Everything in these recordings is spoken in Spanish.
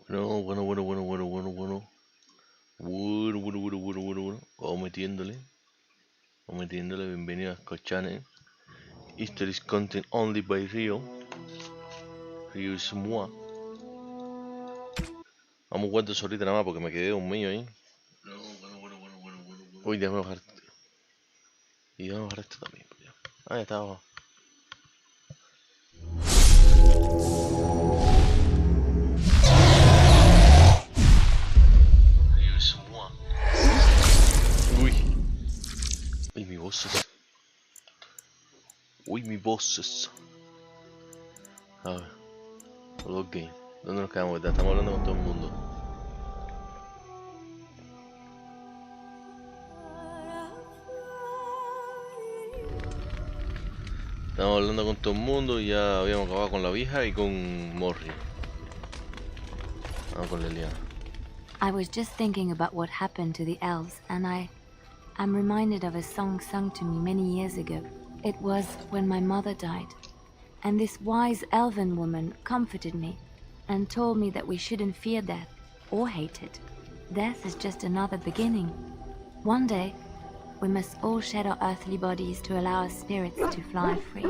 Bueno, bueno, bueno, bueno, bueno, bueno, bueno. Bueno, bueno, bueno, bueno, bueno, bueno. Vamos metiéndole, bienvenido a Cochane. History is content only by Rio. Rio is moi. Vamos cuánto solita nada más porque me quedé un medio ahí. No, bueno, bueno, bueno, bueno, bueno, bueno. Uy, déjame bajar. Y déjame bajar esto también. Pues ya. Ah, ya está abajo. Rio is moi. Uy. Uy, mi voces. Uy, mi voces. A ver. Ok. ¿Dónde nos quedamos? Estamos hablando con todo el mundo. Estamos hablando con todo el mundo y ya habíamos acabado con la vieja y con Morri. Vamos con Leliana. I was just thinking about what happened to the elves, and I'm reminded of a song sung to me many years ago. It was when my mother died, and this wise elven woman comforted me and told me that we shouldn't fear death or hate it. Death is just another beginning. One day, we must all shed our earthly bodies to allow our spirits to fly free.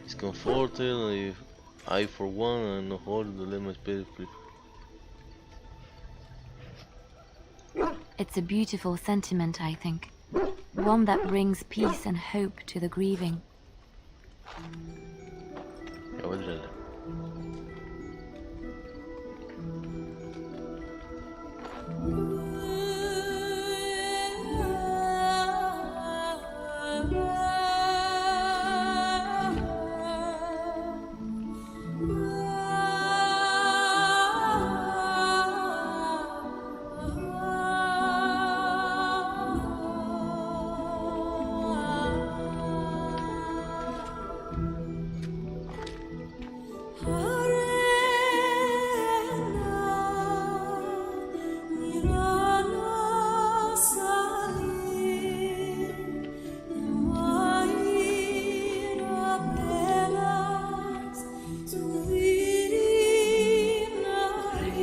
It's comforting if I for one and no hold to let my spirit free. It's a beautiful sentiment, I think. One that brings peace and hope to the grieving. Ya voy a tirarle.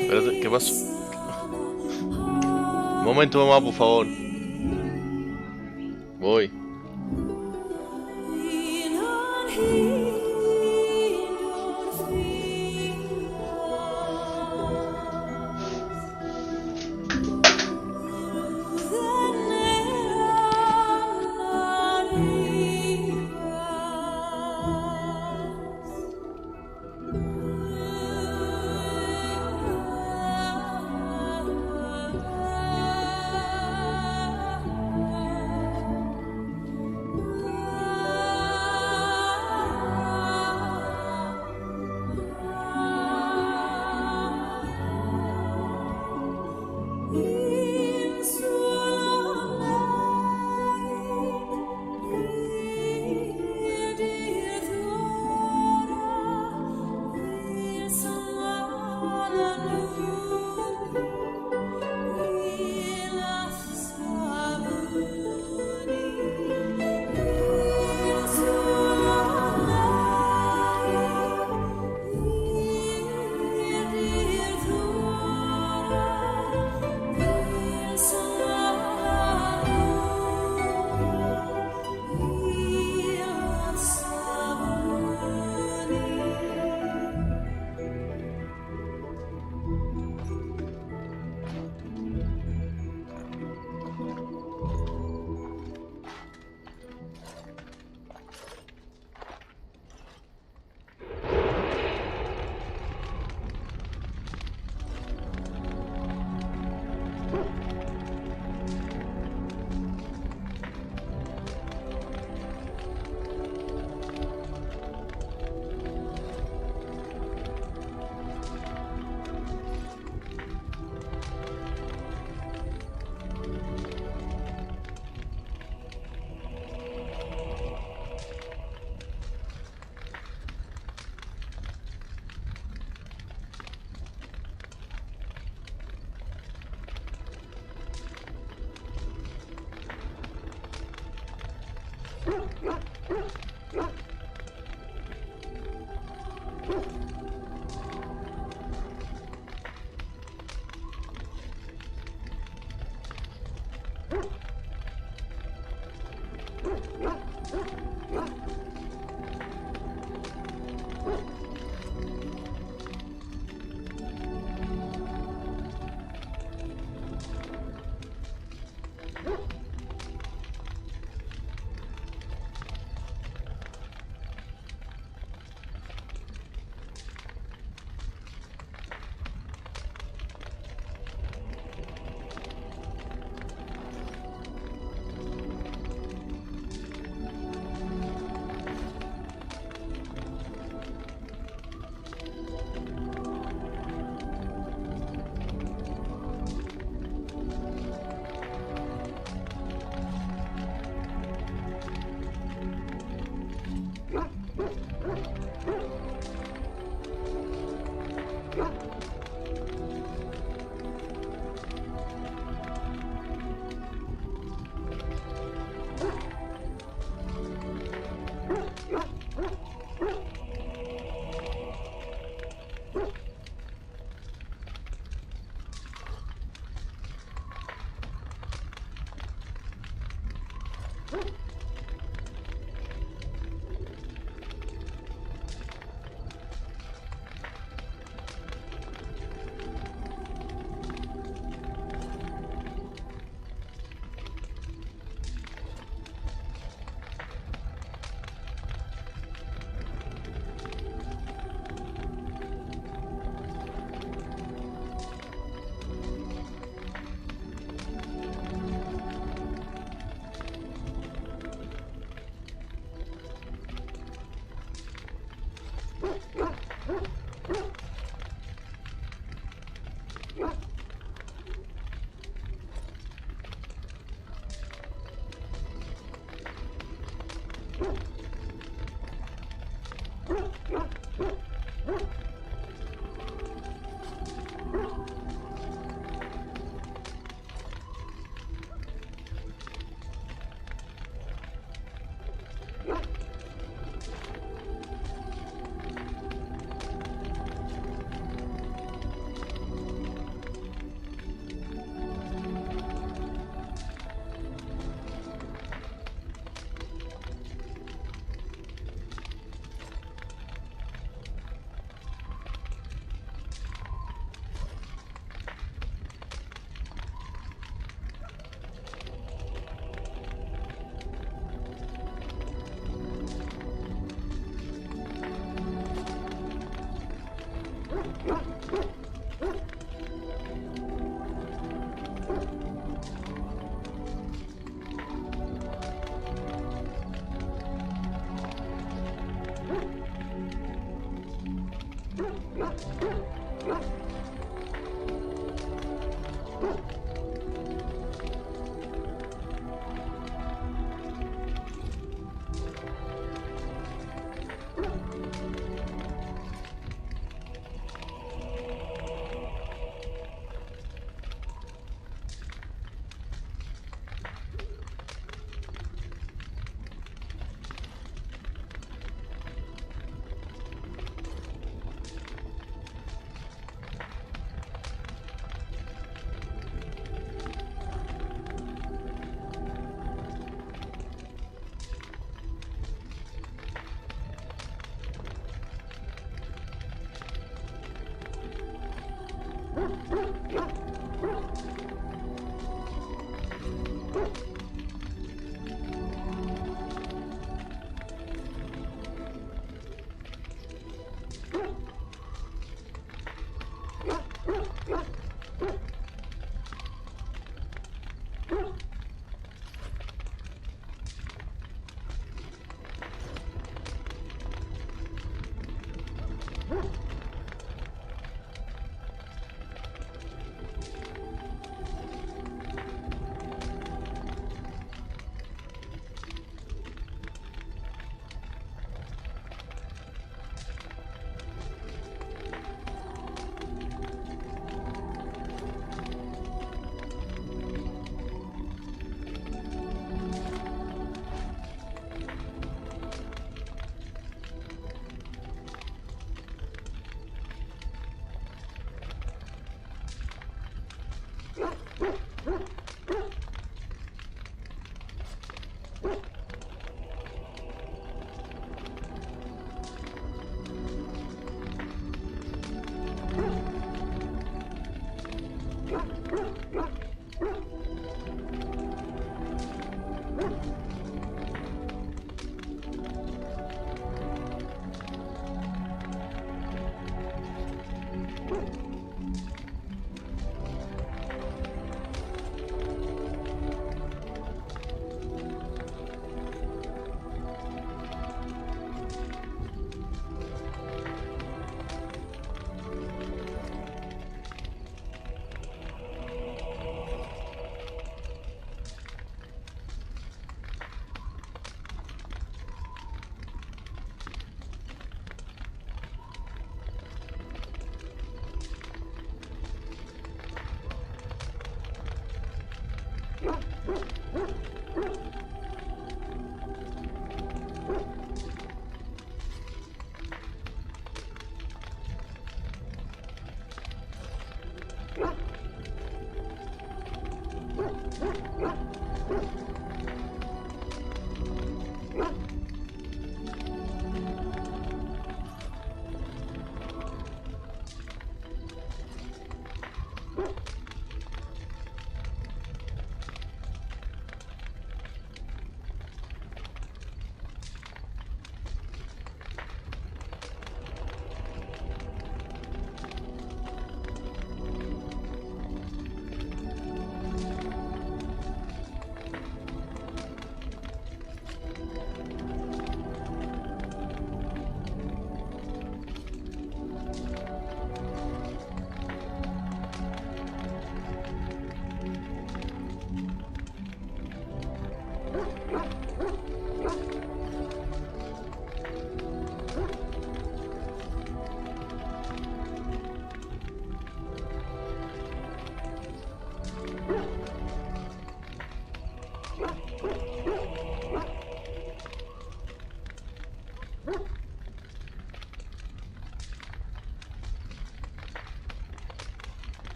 Espérate, ¿qué pasó? Un momento, mamá, por favor. Voy.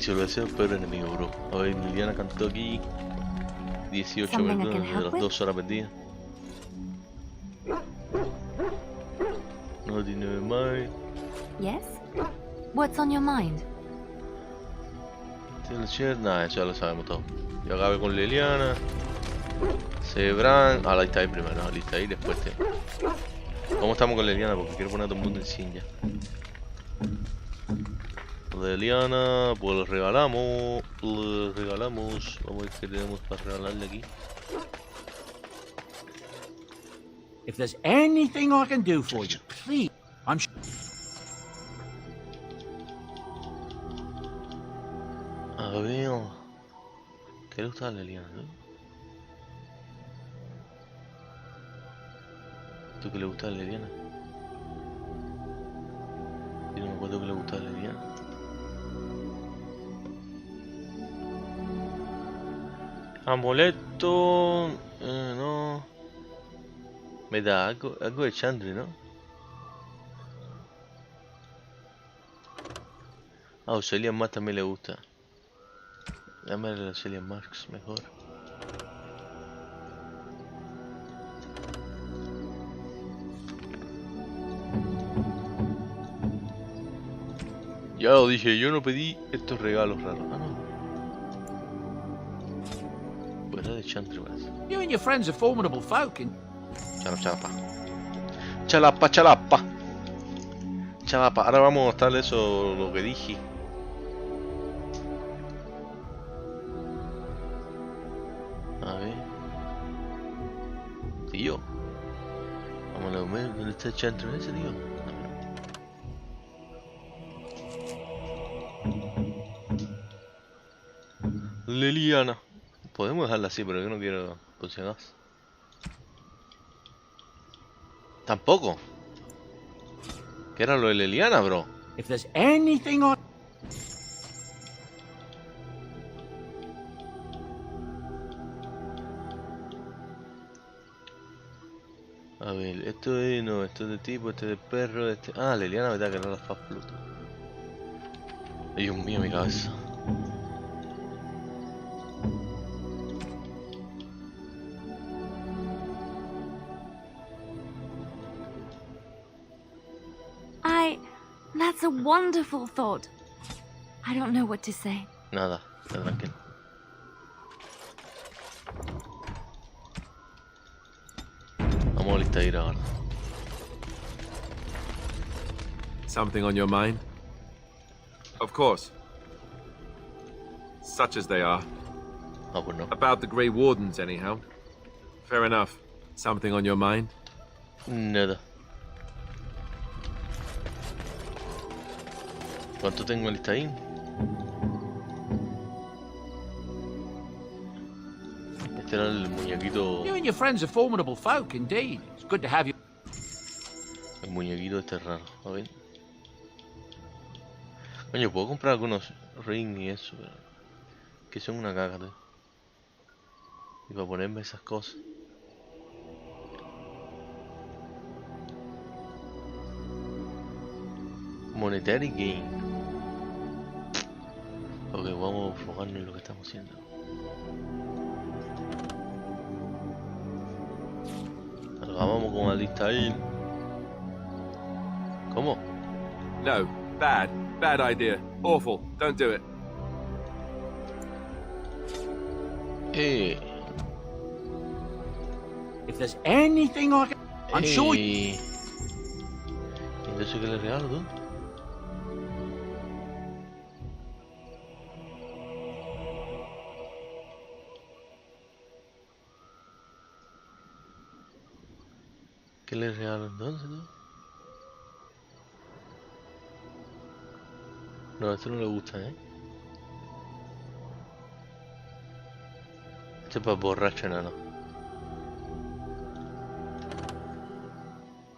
Visualización peor enemigo, bro. A ver, Liliana cantó aquí 18 Something I minutos can de help las with? 2 horas perdidas. No tiene mind. Yes? What's on your mind? Nada, eso ya lo sabemos todo. Yo acabé con Liliana. Sebran. Ah, ahí está ahí primero. Ahí está ahí después te. ¿Cómo estamos con Liliana? Porque quiero poner a todo el mundo en 100 ya. Liliana, pues lo regalamos. Lo regalamos. Vamos a ver qué tenemos para regalarle aquí. If there's anything I can do for you, please. I'm sure. A ver. ¿Qué le gusta a Liliana? ¿No? ¿Tú qué le gusta a Liliana? Yo no me acuerdo que le gusta a Liliana. Amuleto. No. Me da algo de Chandri, ¿no? A Auxilian Max también le gusta. Dame el Auxilian Max mejor. Ya lo dije, yo no pedí estos regalos raros. Ah, no. Pues era de Chandri, parece. You and your friends are formidable folk, and Chalapa. Chalapa, chalapa. Chalapa. Ahora vamos a mostrar eso, lo que dije. A ver. Tío. Vamos a ver dónde está el Chandri ese, tío. Liliana. Podemos dejarla así, pero yo no quiero funcionar. Tampoco. ¿Qué era lo de Liliana, bro? if there's anything I... A ver, esto es... No, esto es de tipo, este es de perro, este... Ah, Liliana, verdad que no la faz Pluto. Dios mío, mi cabeza. That's a wonderful thought. I don't know what to say. Nada, está tranquilo. Vamos a lista ir ahora. Something on your mind? Of course. Such as they are. Ah, pues no. About the Grey Wardens, anyhow. Fair enough. Something on your mind? Nada. ¿Cuánto tengo en lista ahí? Este era el muñequito. You and your friends are formidable folk, indeed. It's good to have you. El muñequito este raro. A ver. Coño, puedo comprar algunos rings y eso, pero que son una caga, tío. Y para ponerme esas cosas. Monetary Gain. Ok, vamos a enfocarnos en lo que estamos haciendo. Vamos con la lista ahí. ¿Cómo? No. Bad. Bad idea. Awful. Don't do it. If there's anything I can... I'm sure you... ¿Y entonces qué le regalo tú? ¿Qué le regalo entonces tú? No, esto no le gusta, ¿eh? Este es para borracho, enano.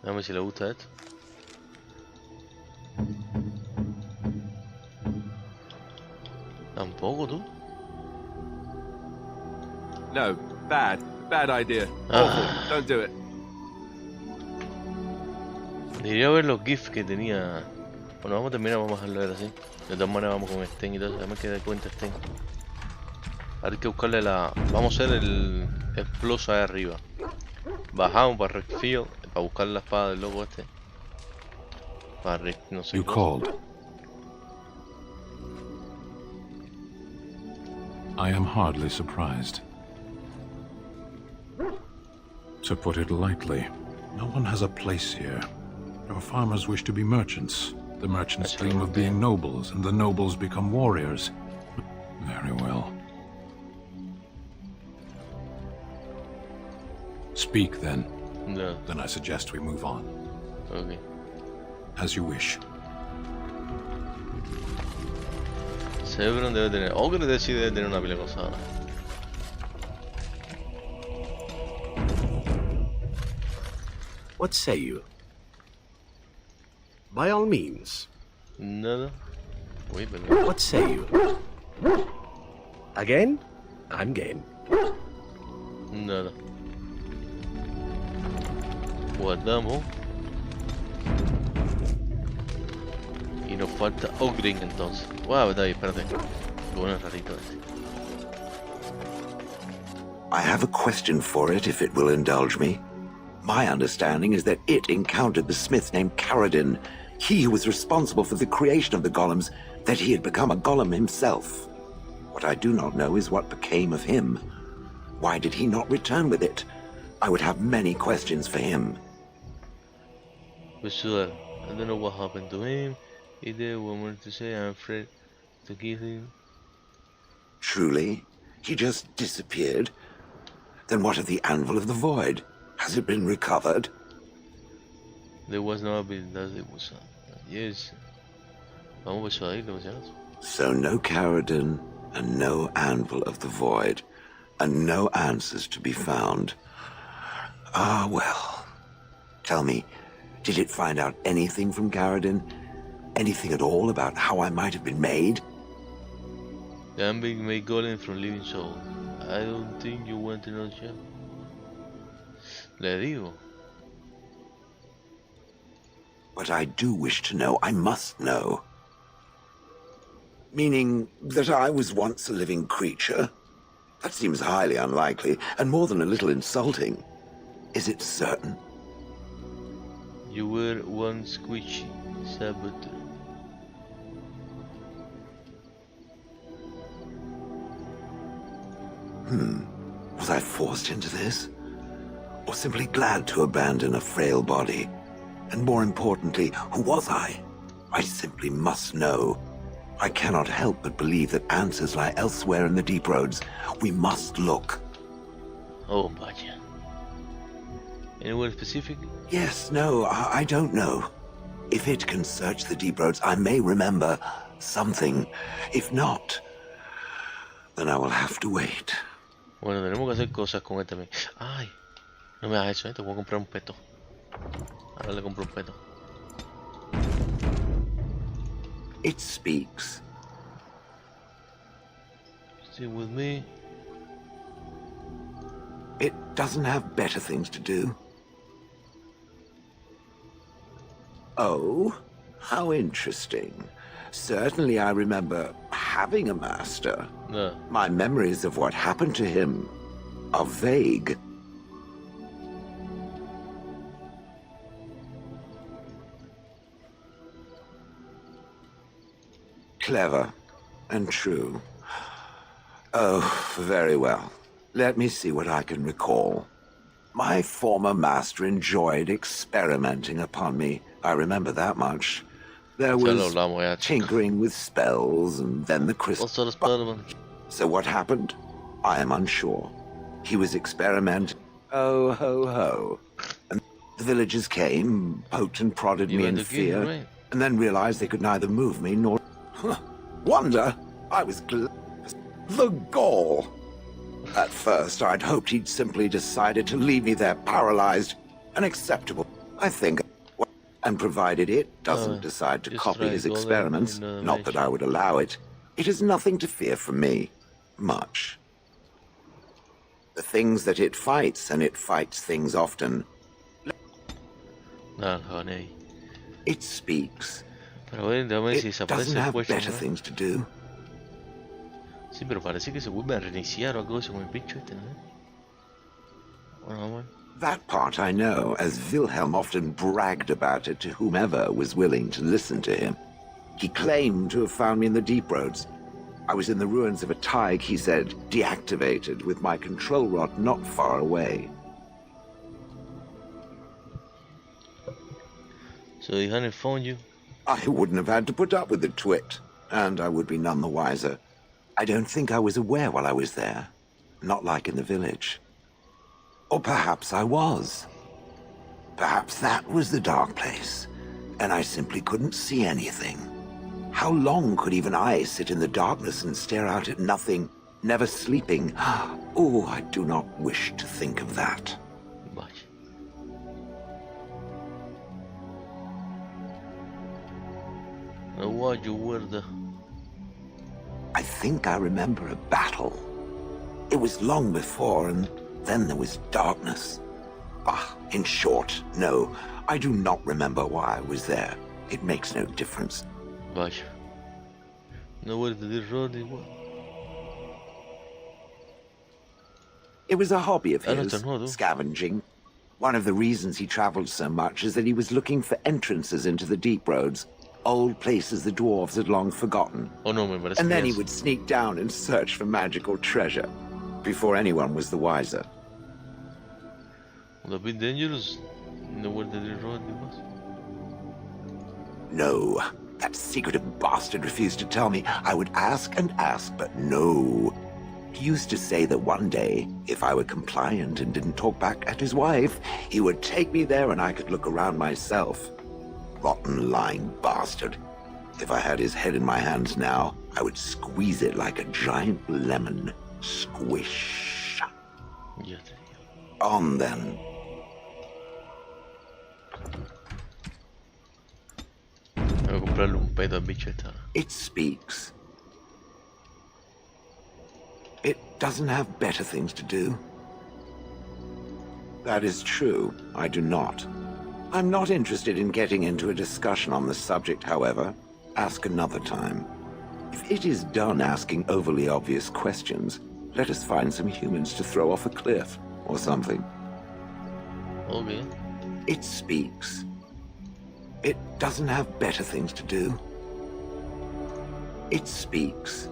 Dame si le gusta esto. Tampoco tú. No. Bad. Bad idea. Awful. Don't do it. Debería ver los GIFs que tenía. Bueno, vamos a terminar, vamos a dejarlo ver así. De todas maneras vamos con Sten y todo eso. Ya me quedé cuenta Sten. Ahora hay que buscarle la... Vamos a hacer el exploso ahí arriba. Bajamos para Redfield, para buscar la espada del loco este. Para no sé You qué. called. I am hardly surprised. To put it lightly, no one has a place here. Our farmers wish to be merchants. The merchants dream of being nobles, and the nobles become warriors. Very well. Speak, then. No, Then I suggest we move on. ok. As you wish. Sevron debe tener... Ogre debe tener una pila de cosas ahora. What say you? By all means. Nada. Uy, perdón. What say you? Again? I'm game. Nada. Guardamos. Y nos falta Ogring entonces. Wow, David, espérate. Qué bueno, rarito este. I have a question for it, if it will indulge me. My understanding is that it encountered the smith named Caradin, he who was responsible for the creation of the golems, that he had become a golem himself. What I do not know is what became of him. Why did he not return with it? I would have many questions for him. For sure. I don't know what happened to him. Either one more to say, I'm afraid to kill him. Truly? He just disappeared? Then what of the Anvil of the Void? Has it been recovered? There was no ability that it was. Yes. Vamos a persuadirlo, por si acaso. So no Caradin, and no Anvil of the Void, and no answers to be found. Ah, well. Tell me, did it find out anything from Caradin? Anything at all about how I might have been made? I'm being made golem from living soul. I don't think you want to know, Chef. Le digo. But I do wish to know, I must know. Meaning that I was once a living creature? That seems highly unlikely, and more than a little insulting. Is it certain? You were one squishy saboteur. Was I forced into this? Or simply glad to abandon a frail body? And more importantly, who was I? I simply must know. I cannot help but believe that answers lie elsewhere in the deep roads. We must look. Oh, vaya. Anywhere specific? Yes, no, I don't know. If it can search the deep roads, I may remember something. If not, then I will have to wait. Bueno, tenemos que hacer cosas con él también. Ay, no me hagas eso, te voy a comprar un peto. Ahora le compro un peto. It speaks. Stay with me. It doesn't have better things to do. Oh, how interesting. Certainly I remember having a master. No. My memories of what happened to him are vague. Clever and true. Oh, very well. Let me see what I can recall. My former master enjoyed experimenting upon me. I remember that much. There Ya lo was hablamos ya, chico. tinkering with spells and then the crystal. Also the Spider-Man. So what happened? I am unsure. He was experimenting. Oh, ho, ho. And the villagers came, poked and prodded You me went in to kill him, fear, right? and then realized they could neither move me nor... Wonder? I was glad. The gall! At first, I'd hoped he'd simply decided to leave me there paralyzed. Unacceptable, I think. And provided it doesn't decide to just copy try his go there experiments, in the not that I would allow it, it is nothing to fear from me. Much. The things that it fights, and it fights things often, No, honey. it speaks. Pero déjame ver si It desaparece doesn't el have cuello, better ¿no? things to do. Sí, pero parece que se vuelve a reiniciar o algo así con el bicho este, ¿no? Bueno, vamos a ver. That part I know, as Wilhelm often bragged about it to whomever was willing to listen to him. He claimed to have found me in the deep roads. I was in the ruins of a Tig, he said, deactivated, with my control rod not far away. So he hadn't found you. I wouldn't have had to put up with the twit, and I would be none the wiser. I don't think I was aware while I was there. Not like in the village. Or perhaps I was. Perhaps that was the dark place, and I simply couldn't see anything. How long could even I sit in the darkness and stare out at nothing, never sleeping? Oh, I do not wish to think of that. Vaya. Why you were the... I think I remember a battle. It was long before, and then there was darkness. Ah, in short, no, I do not remember why I was there. It makes no difference. Vaya. No where the road igual. It was a hobby of I don't his, know, though. scavenging. One of the reasons he traveled so much is that he was looking for entrances into the deep roads, old places the dwarves had long forgotten. Oh no, me parece And que then he es. would sneak down and search for magical treasure, before anyone was the wiser. A bit dangerous. No where the road was. No, that secretive bastard refused to tell me. I would ask and ask, but no. He used to say that one day, if I were compliant and didn't talk back at his wife, he would take me there and I could look around myself. Rotten, lying bastard. If I had his head in my hands now, I would squeeze it like a giant lemon. Squish. Ya te digo. On then. Tengo que comprarle un pedo al bicho esta. It speaks. It doesn't have better things to do. That is true. I do not. I'm not interested in getting into a discussion on the subject, however. Ask another time. If it is done asking overly obvious questions, let us find some humans to throw off a cliff or something. Okay. It speaks. It doesn't have better things to do. It speaks.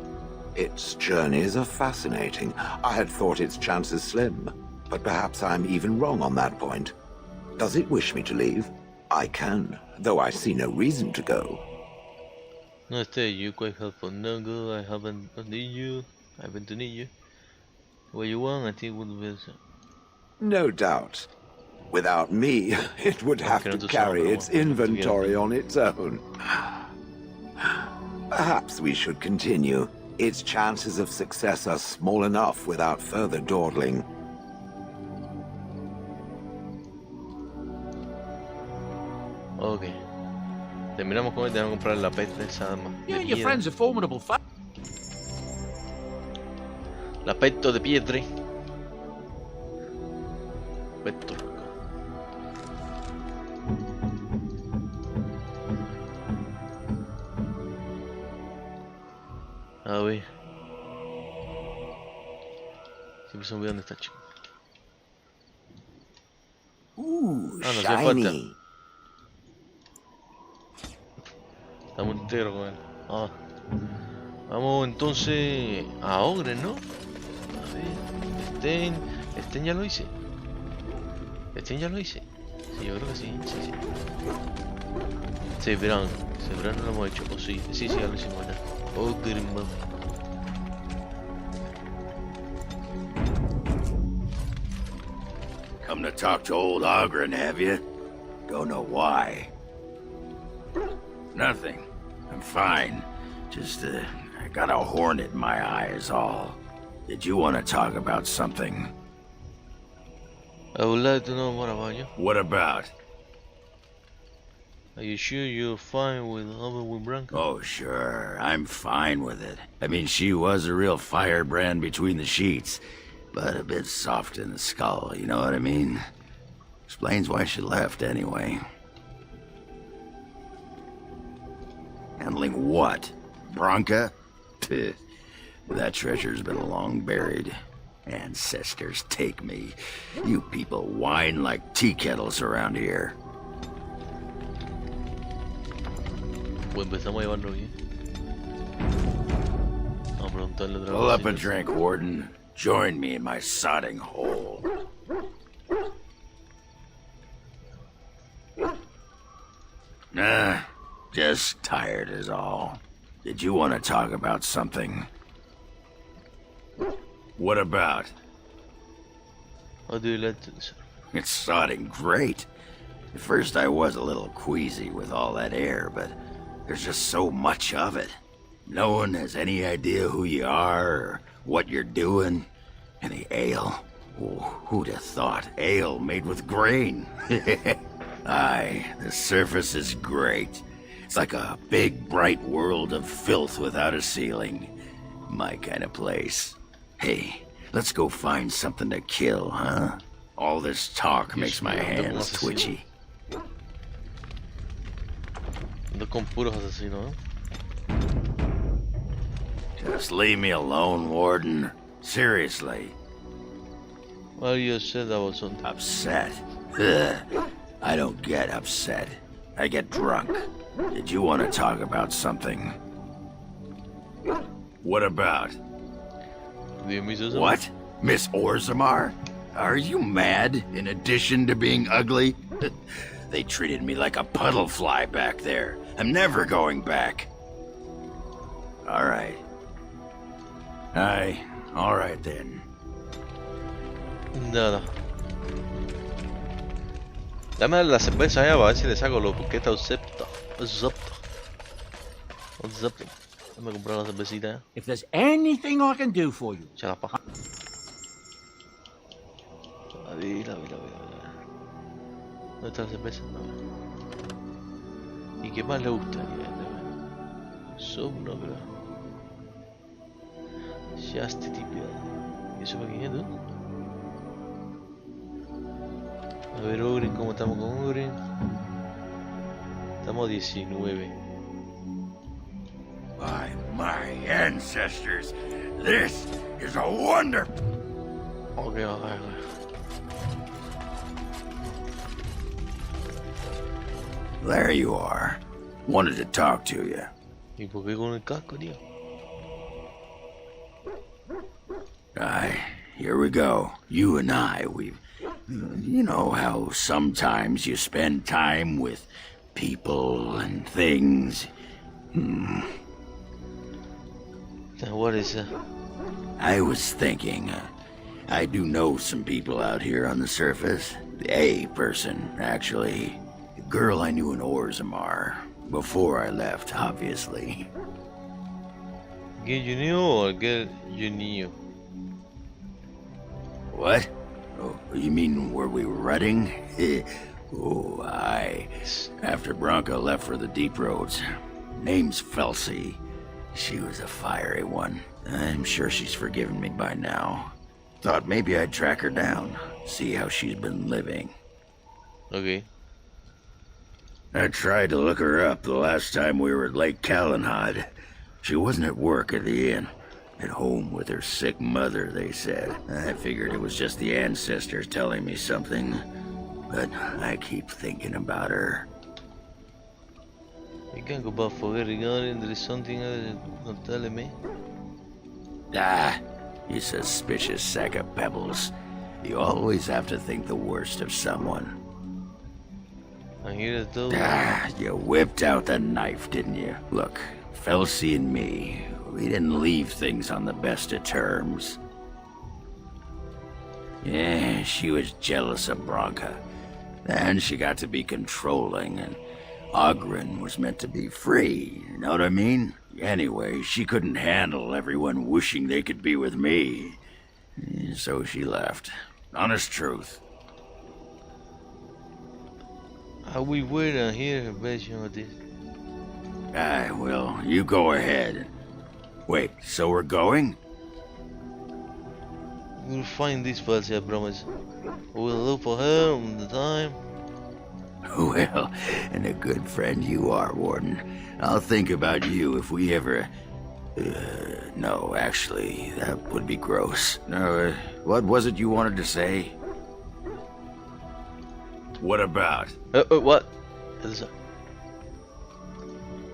Its journeys are fascinating. I had thought its chances slim, but perhaps I'm even wrong on that point. Does it wish me to leave? I can, though I see no reason to go. No, stay. You quite helpful. No go. I haven't need you. I haven't need you. What you want, I think would be. No doubt. Without me, it would have to carry its inventory on its own. Perhaps we should continue. Its chances of success are small enough without further dawdling. Ok. Terminamos con él, tenemos que comprar la peste esa de You and your piedra. friends are formidable foe. La petto de pietre. Petto. A ver. Siempre se me olvida dónde está, chico. Ooh, Ah, no hacía falta. shiny. Estamos enteros con él. Ah. Vamos entonces a Ogre, ¿no? A ver. Estén ya lo hice. Estén ya lo hice. Sí, yo creo que sí. Sí, sí. Sí, verán. Sí, verán, no lo hemos hecho. O sí. Sí, sí, ya lo hicimos ya. Ogre, man. Come to talk to old Ogren, have you? Don't know why. Nothing. I'm fine. Just, I got a hornet in my eye is all. Did you want to talk about something? I would like to know more about you. What about? Are you sure you're fine with Branca? Oh, sure. I'm fine with it. I mean, she was a real firebrand between the sheets, but a bit soft in the skull, you know what I mean? Explains why she left, anyway. Handling what? Bronca? Pfft. That treasure's been long buried. Ancestors take me. You people whine like tea kettles around here. Pues empezamos a llevarlo bien. Vamos a preguntarle otra Pull up a cosita. drink, Warden. Join me in my sodding hole. Nah, just tired is all. Did you want to talk about something? What about? What do you like to say? It's sodding great. At first I was a little queasy with all that air, but there's just so much of it. No one has any idea who you are or what you're doing. And the ale. Oh, who'd have thought ale made with grain? Aye, the surface is great. It's like a big, bright world of filth without a ceiling. My kind of place. Hey, let's go find something to kill, huh? All this talk makes my hands twitchy. Ando con puros asesinos, Just leave me alone, Warden. Seriously. What are you upset about something? Upset? Ugh. I don't get upset. I get drunk. Did you want to talk about something? What about? What? Miss Orzammar? Are you mad, in addition to being ugly? They treated me like a puddle fly back there. I'm never going back. Alright. Aye, alright then. Nada. Dame la cerveza ya para ver si le saco lo porque está Uzepta. Dame comprar la cervecita ya. If there's anything I can do for you, Echa la paja. A ver. ¿Dónde está la cerveza? ¿Y qué más le gustaría? Somno, creo. Chastity Pill. ¿Y eso para quién es, tú? A ver, Ogren, ¿cómo estamos con Ogren? Estamos 19. By my ancestors, this is a wonder. Ok. There you are. Wanted to talk to you. ¿Y por qué con el casco, tío? Aye, here we go. You and I, we've... You know how sometimes you spend time with people and things? What is that? I was thinking, I do know some people out here on the surface. A person, actually. A girl I knew in Orzammar. Before I left, obviously. Girl you knew or girl you knew? What? Oh, you mean where we were running? Oh, aye. After Bronca left for the deep roads. Name's Felsi. She was a fiery one. I'm sure she's forgiven me by now. Thought maybe I'd track her down, see how she's been living. Okay. I tried to look her up the last time we were at Lake Calenhad. She wasn't at work at the inn. At home with her sick mother, they said. I figured it was just the ancestors telling me something. But I keep thinking about her. I can't go back forget regarding there is something not telling me. Ah, you suspicious sack of pebbles. You always have to think the worst of someone. I hear it though. Ah, you whipped out the knife, didn't you? Look, Felsi and me, we didn't leave things on the best of terms. Yeah, she was jealous of Bronca. Then she got to be controlling, and Ogren was meant to be free, you know what I mean? Anyway, she couldn't handle everyone wishing they could be with me. So she left. Honest truth. I will wait and hear a version of this. Aye, well, you go ahead. Wait, so we're going? We'll find this Felsi, I promise. We'll look for her on the time. Well, and a good friend you are, Warden. I'll think about you if we ever... no, actually, that would be gross. No, what was it you wanted to say? What about? What? Is it?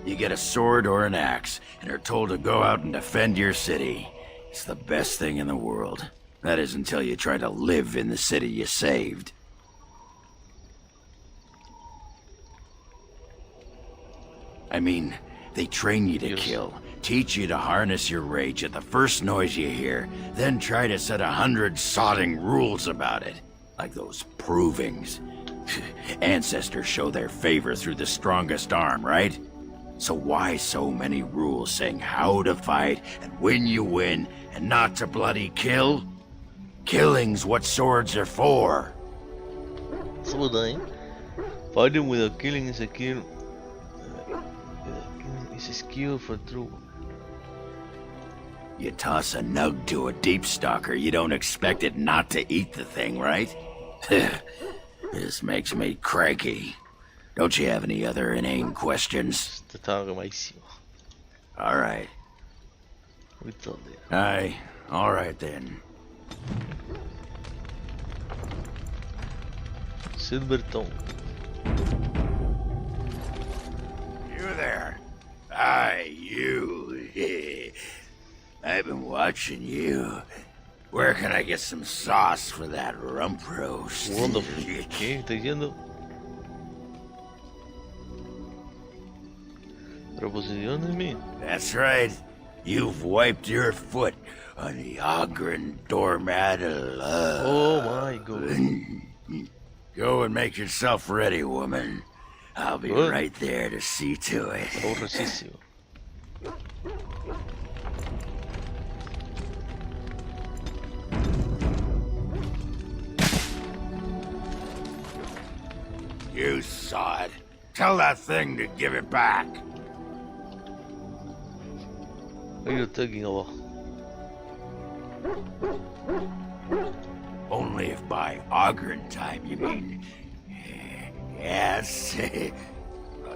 You get a sword or an axe, and are told to go out and defend your city. It's the best thing in the world. That is until you try to live in the city you saved. I mean, they train you to kill, teach you to harness your rage at the first noise you hear, then try to set 100 sodding rules about it. Like those provings. Ancestors show their favor through the strongest arm, right? So why so many rules saying how to fight and when you win and not to bloody kill? Killing's what swords are for. Sword, eh? Fighting without killing is a kill. It's a skill for true. You toss a nug to a deep stalker, you don't expect it not to eat the thing, right? This makes me cranky. Don't you have any other inane questions? All right. Aye, all right then. Silverton. You there. Aye, you. I've been watching you. Where can I get some sauce for that rump roast? Wonderful. ¿Qué está diciendo? Proposición de mí. That's right. You've wiped your foot on the Ogren doormat of love. Oh my god. Go and make yourself ready, woman. I'll be right there to see to it. Aburrosísimo. You saw it. Tell that thing to give it back. What are you talking about? Only if by Ogren time you mean. Yes.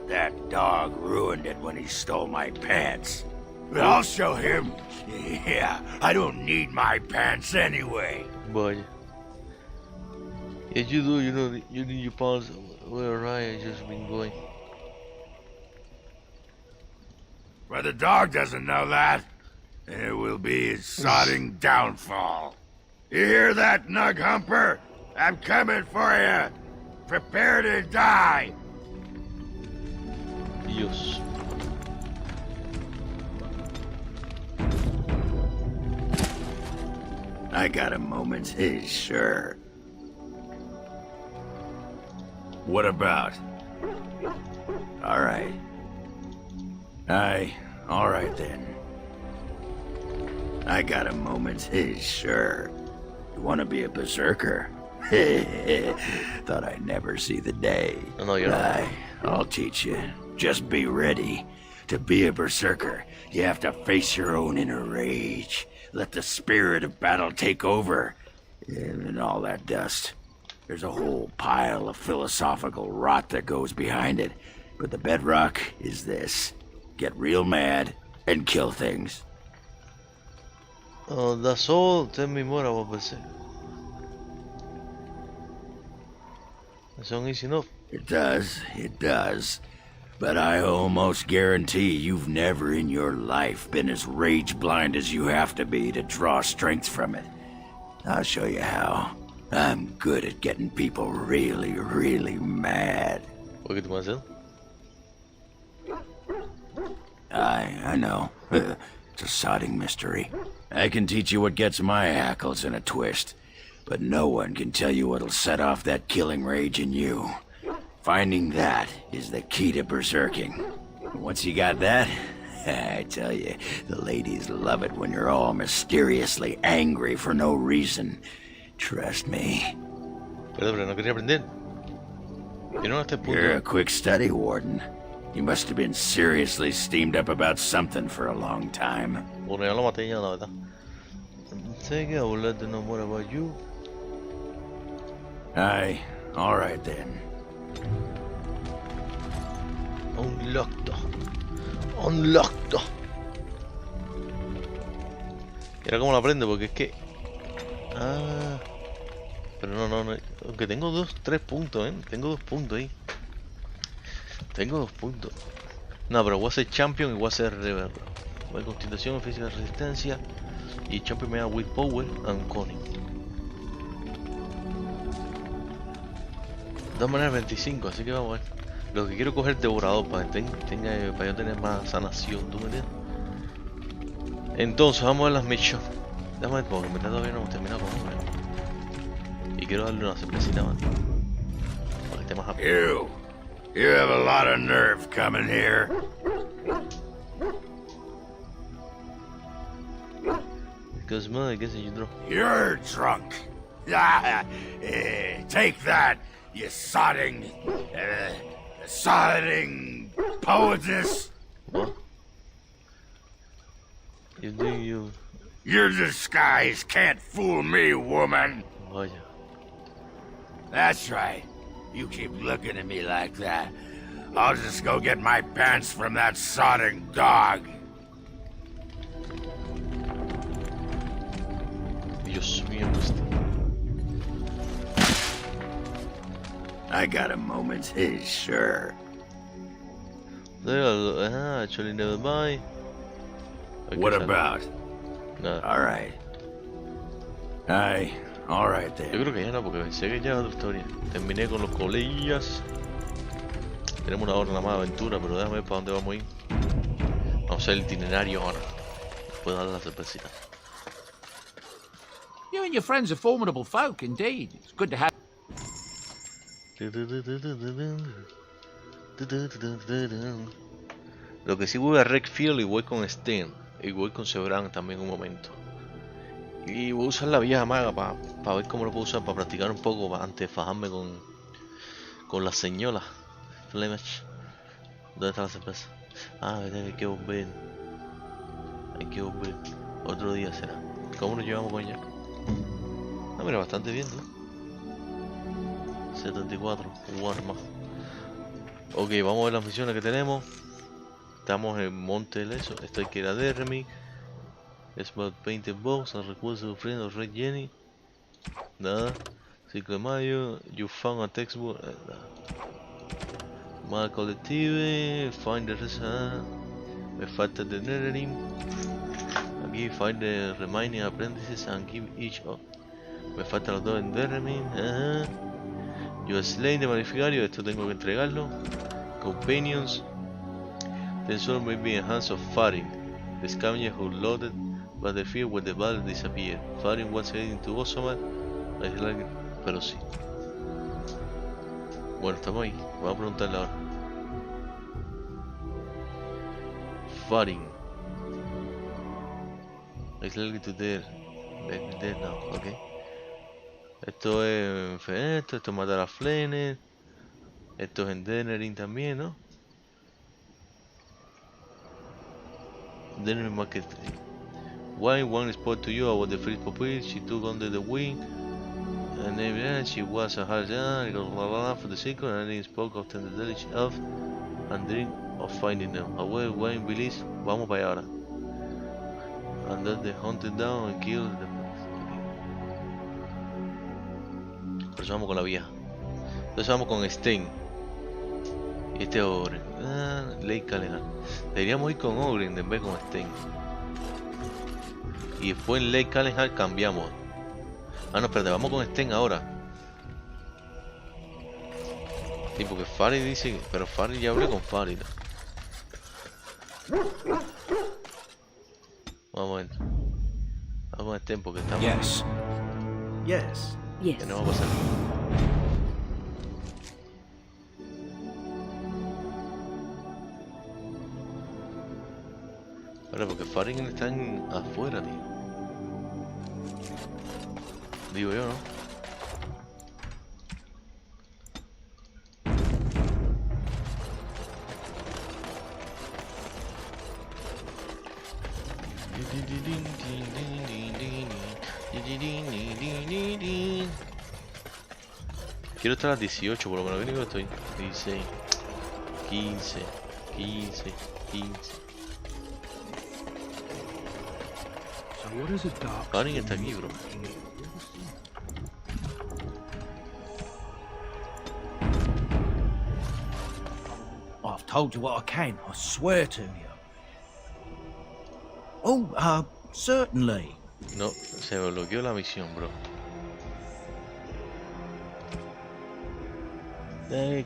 That dog ruined it when he stole my pants. But I'll show him. Yeah, I don't need my pants anyway. Boy. Yes, you do, you know, you need your pants. Well, right, I just been going. But the dog doesn't know that. And it will be his sodding downfall. You hear that, Nug Humper? I'm coming for you. Prepare to die. Dios. I got a moment, sure. What about? All right. Aye, all right then. I got a moment, sure. You want to be a berserker? Thought I'd never see the day. No, you're not. Aye, I'll teach you. Just be ready. To be a berserker, you have to face your own inner rage. Let the spirit of battle take over. And all that dust. There's a whole pile of philosophical rot that goes behind it. But the bedrock is this. Get real mad and kill things. Oh, that's all. Tell me more about Berserk. That song is enough. It does. But I almost guarantee you've never in your life been as rage blind as you have to be to draw strength from it. I'll show you how. I'm good at getting people really, really mad. What do you want to I know. It's a sodding mystery. I can teach you what gets my hackles in a twist, but no one can tell you what'll set off that killing rage in you. Finding that is the key to berserking. Once you got that, I tell you, the ladies love it when you're all mysteriously angry for no reason. Trust me. Pero no quería aprender. Que no a este punto. You're a quick study, Warden. You must have been seriously steamed up about something for a long time. Bueno, ya lo maté ya, la verdad. Say I will let them know more about you. Aye, all right then. Unlocked. Unlocked. ¿Y ahora cómo lo aprendo? Porque es que... Ah... Pero no. Aunque tengo 3 puntos, Tengo 2 puntos ahí. Tengo 2 puntos. No, pero voy a ser champion y voy a ser rebelde. Voy a constitución, física, resistencia. Y champion me da willpower and cunning. De todas maneras 25, así que vamos a ver. Lo que quiero coger es devorador para que para yo tener más sanación, ¿tú me entiendes? Entonces vamos a ver las missions. Déjame ver porque en verdad todavía no hemos terminado con uno. Y quiero darle una cervecita más. Para que esté más rápido. You have a lot of nerve coming here. Because mother gets you drunk. You're drunk. Take that, you sodding poetess. What? You. Your disguise can't fool me, woman. Vaya. That's right. You keep looking at me like that, I'll just go get my pants from that sodding dog. Dios mío, este. I got a moment, sure. Actually never mind. What about? Nada. All right. All right Yo then. creo que ya no, porque pensé que ya era otra historia. Terminé con los colegas. Tenemos una hora nada más de aventura, pero déjame ver para dónde vamos a ir. Vamos a hacer el itinerario ahora. Puedo darle la cervecita. You and your friends are formidable folk, indeed. It's good to have. Lo que sí voy a Redfield y voy con Sten. Y voy con Sebran también un momento. Y voy a usar la vieja maga para ver cómo lo puedo usar, para practicar un poco antes de fajarme con la señora Flemish. ¿Dónde está la cerveza? Ah, hay que volver. Hay que volver. Otro día será. ¿Cómo nos llevamos con ella? Ah, mira, bastante bien, ¿no? 74, jugar más. Ok, vamos a ver las misiones que tenemos. Estamos en Monte del Eso. Esto hay que ir a Dermy. Smart Painted Box, el recuerdo sufriendo Red Jenny. Nada. 5 de mayo. You found a textbook. Mal Collective. Find the resa. Me falta de Nethering. Aquí find the remaining apprentices and give each up. Me faltan los 2 en Dermy. You slain de Magnificario. Esto tengo que entregarlo. Companions. Then soul may be in hands of Farin, the scavenger who loaded battlefield where the battle disappeared. Farin was heading to Osomat, pero sí. Bueno, estamos ahí. Vamos a preguntarle ahora. Farin. It's likely to there. There now, okay. Esto es esto es matar a Flener. Esto es en Denering también, ¿no? Then market. Why one spoke to you about the first puppet she took under the wing, and then she was a hard for the second, and then spoke of the delicious of and dream of finding them. However, Wayne believes, vamos para allá ahora. And that they hunted down and killed them. Por eso vamos con la vieja. Entonces vamos con Stein. Y este Ogre. Lake Calenhar. Deberíamos ir con Ogre en vez con Stein. Y después en Lake Calenhar cambiamos. Ah, no, espérate, vamos con Stein ahora. Sí, porque Farid dice. Pero Farid ya hablé con Farid. Vamos a ver. Vamos con Stein porque estamos. Yes. Yes. Yes. Que no va a pasar. Ahora, porque Farin está afuera, tío. Digo yo, ¿no? Quiero estar a 18, por lo menos. ¿Qué nivel estoy? 16, 15. 15, 15. So what is a dark Karin está aquí, bro. I've told you what I can, I swear to you. Oh, certainly. No, se me bloqueó la misión, bro.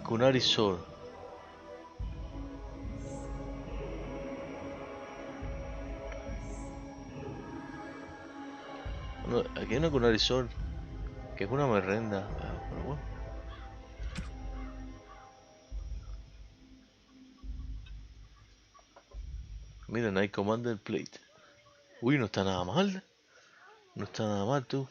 Kunari Sword. No, aquí hay una Kunari Sword, que es una merenda. Pero bueno. Miren, hay Commander Plate. Uy, no está nada mal. No está nada mal, tú.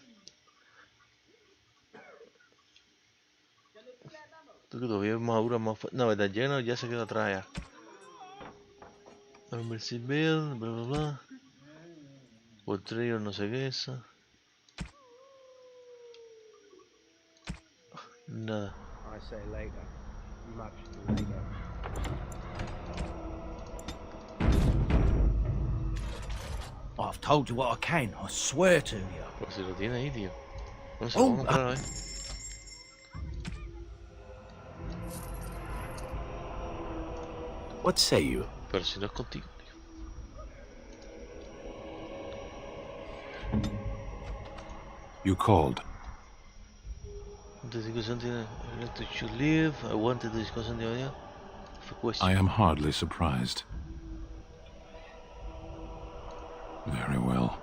Tú que todavía es más dura, más fuerte. No, verdad, lleno ya se quedó atrás ya. Mercy Bill, bla bla bla. Portrayal, no sé qué es eso. Nada. I say later. Much later. I've told you what I can, I swear to you. Pero si lo tiene ahí, tío. No sé, Oh, vamos a comprar, a ver. What say you? Pero si no es contigo, tío. You called. The discussion should leave. I wanted the discussion the audio. I am hardly surprised. Very well.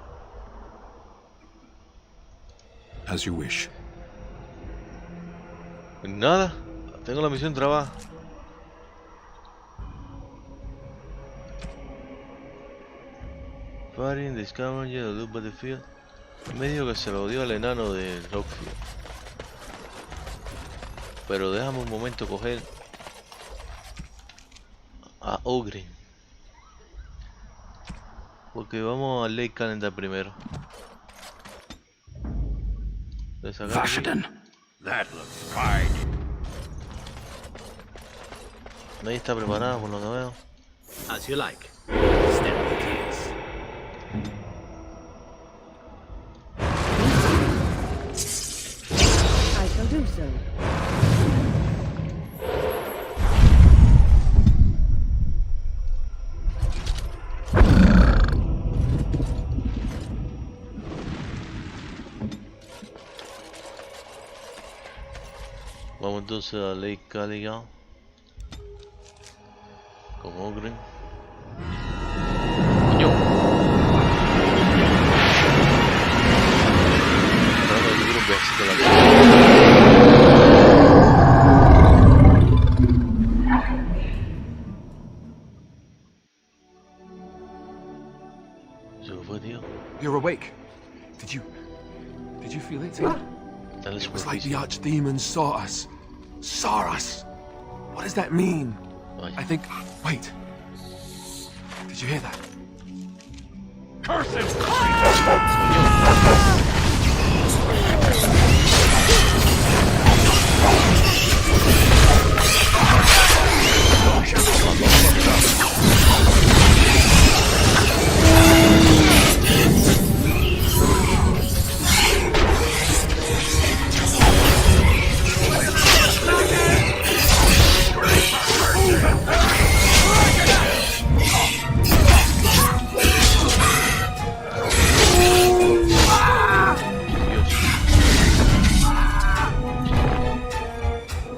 As you wish. Nada, tengo la misión trabada. Firing the scavenger of the battlefield. Medio que se lo dio al enano de Rockfield. Pero déjame un momento coger a Ogre. Porque vamos al Lake Calendar primero. Vashaden, that looks fine. Nadie está preparado por lo que veo. As you like. Step it is. I shall do so. Vamos entonces a Lake Calligan con Ogre. Coño. Esperando que tuviera un viajecito a la tierra. ¿Se fue, tío? You're awake. Did you feel it too? Dale It was like the superficie. archdemon saw us. Saw us. What does that mean? Vaya. I think. Wait. Did you hear that? Curse him!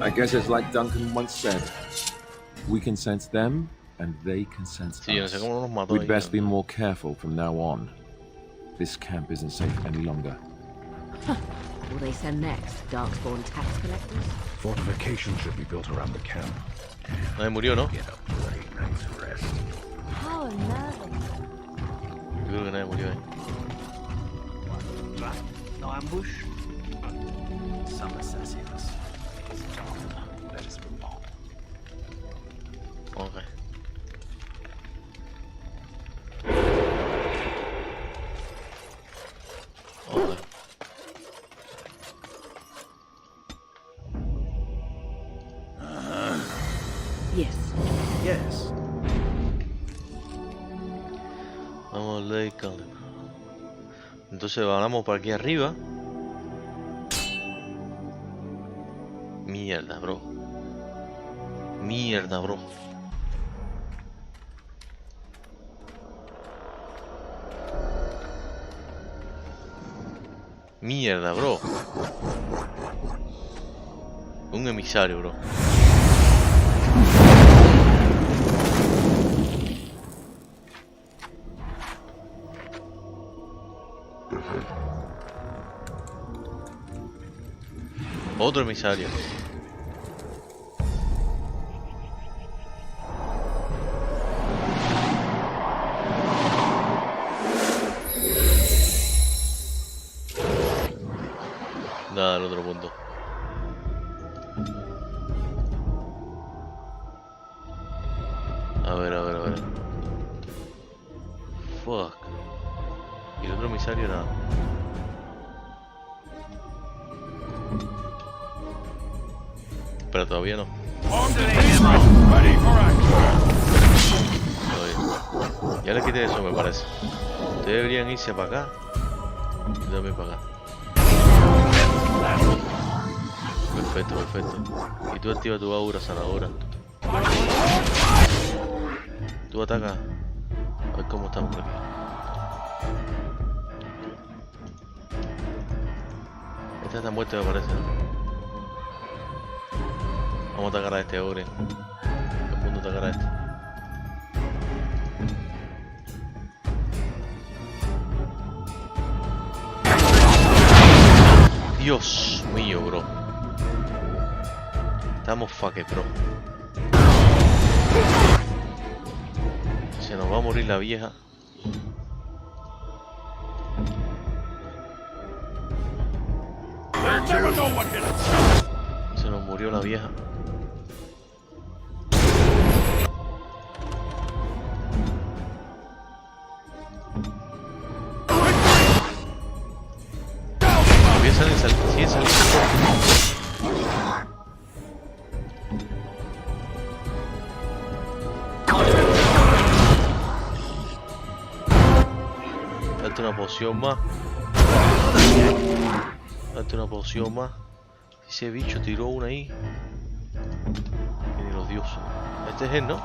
I guess it's like Duncan once said. We can sense them, and they can sense Sí, yo no us. sé cómo nos mató We'd ahí, best be ¿no? more careful from now on. This camp isn't safe any longer. Will they send next? Darkspawn tax collectors? Fortifications should be built around the camp. Nadie murió, ¿no? Get a bloody night's rest. Oh no. Yo creo que nadie murió ahí. Trap, no ambush. Some assassins. Let us move on. Ok. Ok. Yes. Yes. Entonces vamos por aquí arriba. Mierda, bro. Mierda, bro. Mierda, bro. Un emisario, bro. Otro emisario. Nada, al otro punto. A ver. Fuck. Y el otro emisario nada. Pero todavía no. Ya le quité eso, me parece. Ustedes deberían irse para acá. Y también para acá. Perfecto. Y tú activa tu aura sanadora. Tú ataca. A ver cómo estamos por aquí. Esta está muerta, me parece, ¿no? Vamos a atacar a este ahora. Todo el mundo atacará a este. Dios mío, bro. Estamos fucked, bro. Se nos va a morir la vieja. Se nos murió la vieja. Sigue saliendo. Date una poción más. Date una poción más. Ese bicho tiró una ahí. Y ni los dioses. Este es él, ¿no?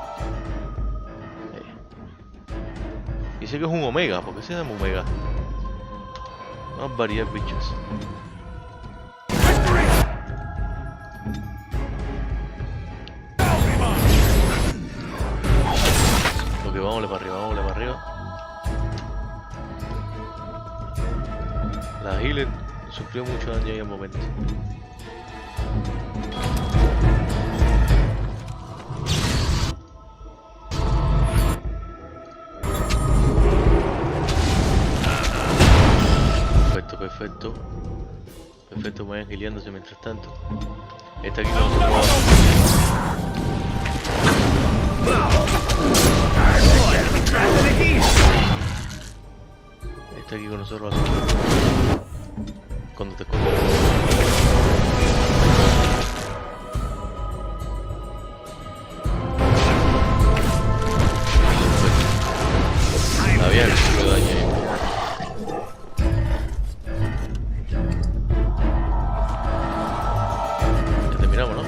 Dice que es un omega. ¿Por qué se llama omega? Más variedad de bichos. Ok, vámonos para arriba. La healer sufrió mucho daño ahí en momento. Perfecto, me vayan healeándose mientras tanto. Está aquí con nosotros. Está aquí con nosotros. Cuando te escondes. Había mucho daño ahí. Terminamos, ¿no?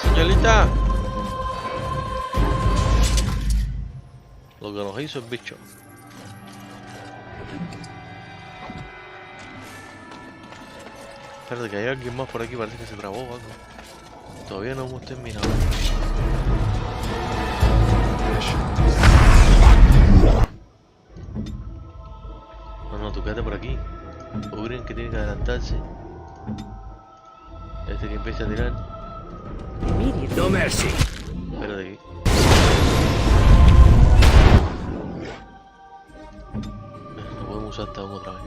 Señorita, lo que nos hizo el bicho. Espérate, que hay alguien más por aquí, parece que se trabó o algo. Todavía no hemos terminado. No, tú quédate por aquí. Ogren que tiene que adelantarse. Este que empieza a tirar. No mercy. Espérate aquí. No podemos usar esta otra vez.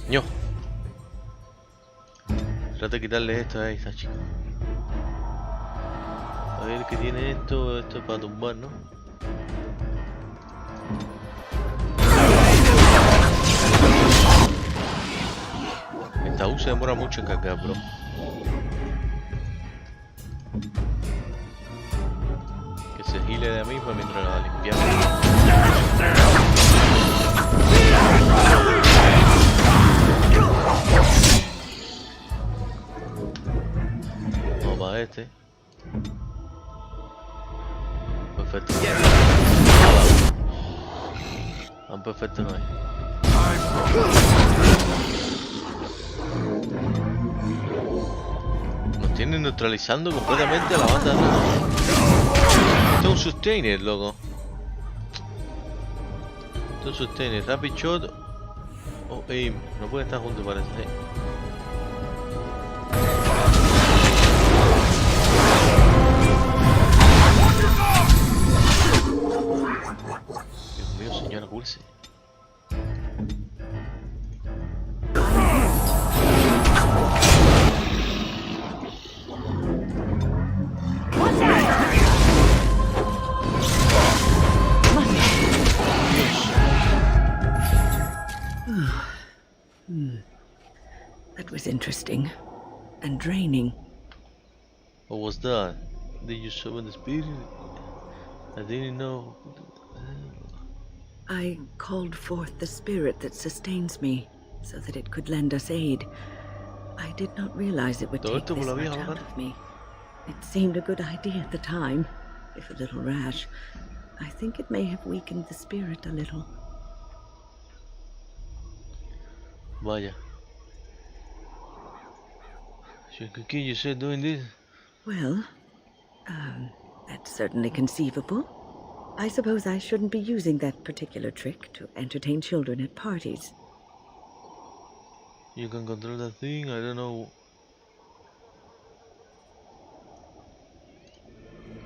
Ño. Trata de quitarle esto a esta chica. A ver qué tiene esto. Esto es para tumbar, ¿no? Esta U se demora mucho en cargar, bro. Que se gile de misma mientras la limpiamos. Vamos para este. Perfecto. Tan perfecto no hay. Nos tienen neutralizando completamente a la banda de atrás. Esto es un sustainer, loco. Esto es un sustainer. Rapid shot o aim. No pueden estar juntos, parece. Dios mío, señora Wilson. That was interesting. And draining. What was that? Did you summon the spirit? I didn't know. I called forth the spirit that sustains me, so that it could lend us aid. I did not realize it would take this much out of me. It seemed a good idea at the time, if a little rash. I think it may have weakened the spirit a little. Vaya. Shinkaki, you said doing this? Well, that's certainly conceivable. I suppose I shouldn't be using that particular trick to entertain children at parties. You can control that thing, I don't know.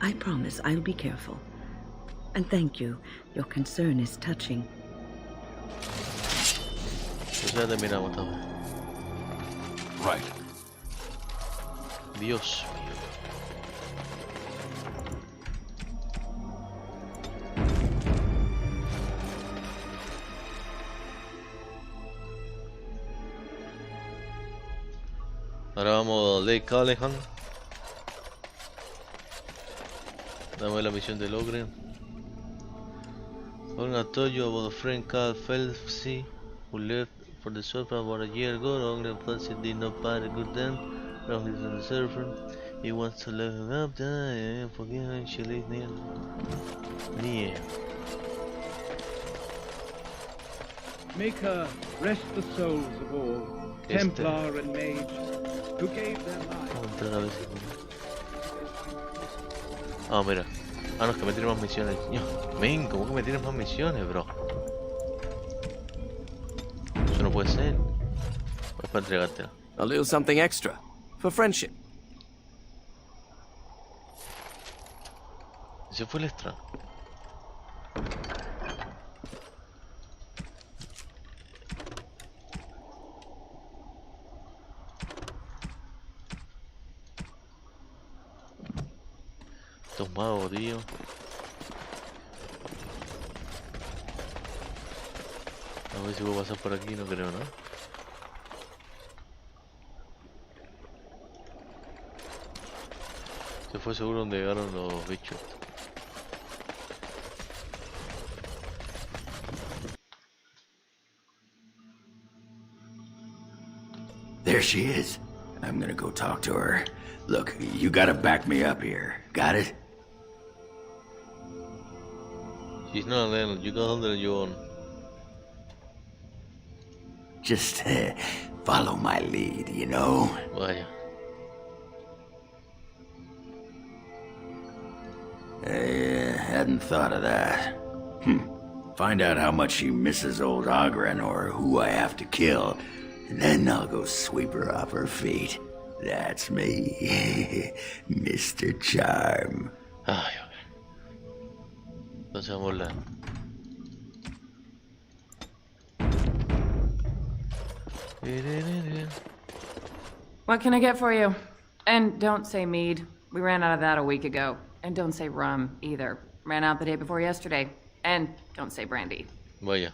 I promise I'll be careful. And thank you. Your concern is touching. Pues ya terminamos también. Right. Dios mío. Ahora vamos a Lake Callahan. Dame la misión de Logren. I told you about a friend called Phelpsy who left for the surfer about a year ago. Logren Phelpsy did not buy the good then. Now he's on the surfer. He wants to let him up there and forget her. She lives near. Make her rest the souls of all, Templar and Mage, who gave their lives. Ah, mira. Ah, no, es que me tienen más misiones. Men, ¿cómo que me tienen más misiones, bro? Eso no puede ser. Es para entregártela. A little something extra. For friendship. Ese fue el extra. Esto es mago, tío. A ver si puedo pasar por aquí, no creo, ¿no? Se fue seguro donde llegaron los bichos. There she is. I'm gonna go talk to her. Look, you gotta back me up here. Got it? She's not a landlord. You got under your own. Just follow my lead, you know? Vaya. Hadn't thought of that. Find out how much she misses old Ogren or who I have to kill, and then I'll go sweep her off her feet. That's me, Mr. Charm. Ay, ok. Entonces vamos a hablar. What can I get for you? And don't say mead. We ran out of that a week ago. And don't say rum, either. Ran out the day before yesterday. And don't say brandy. Vaya.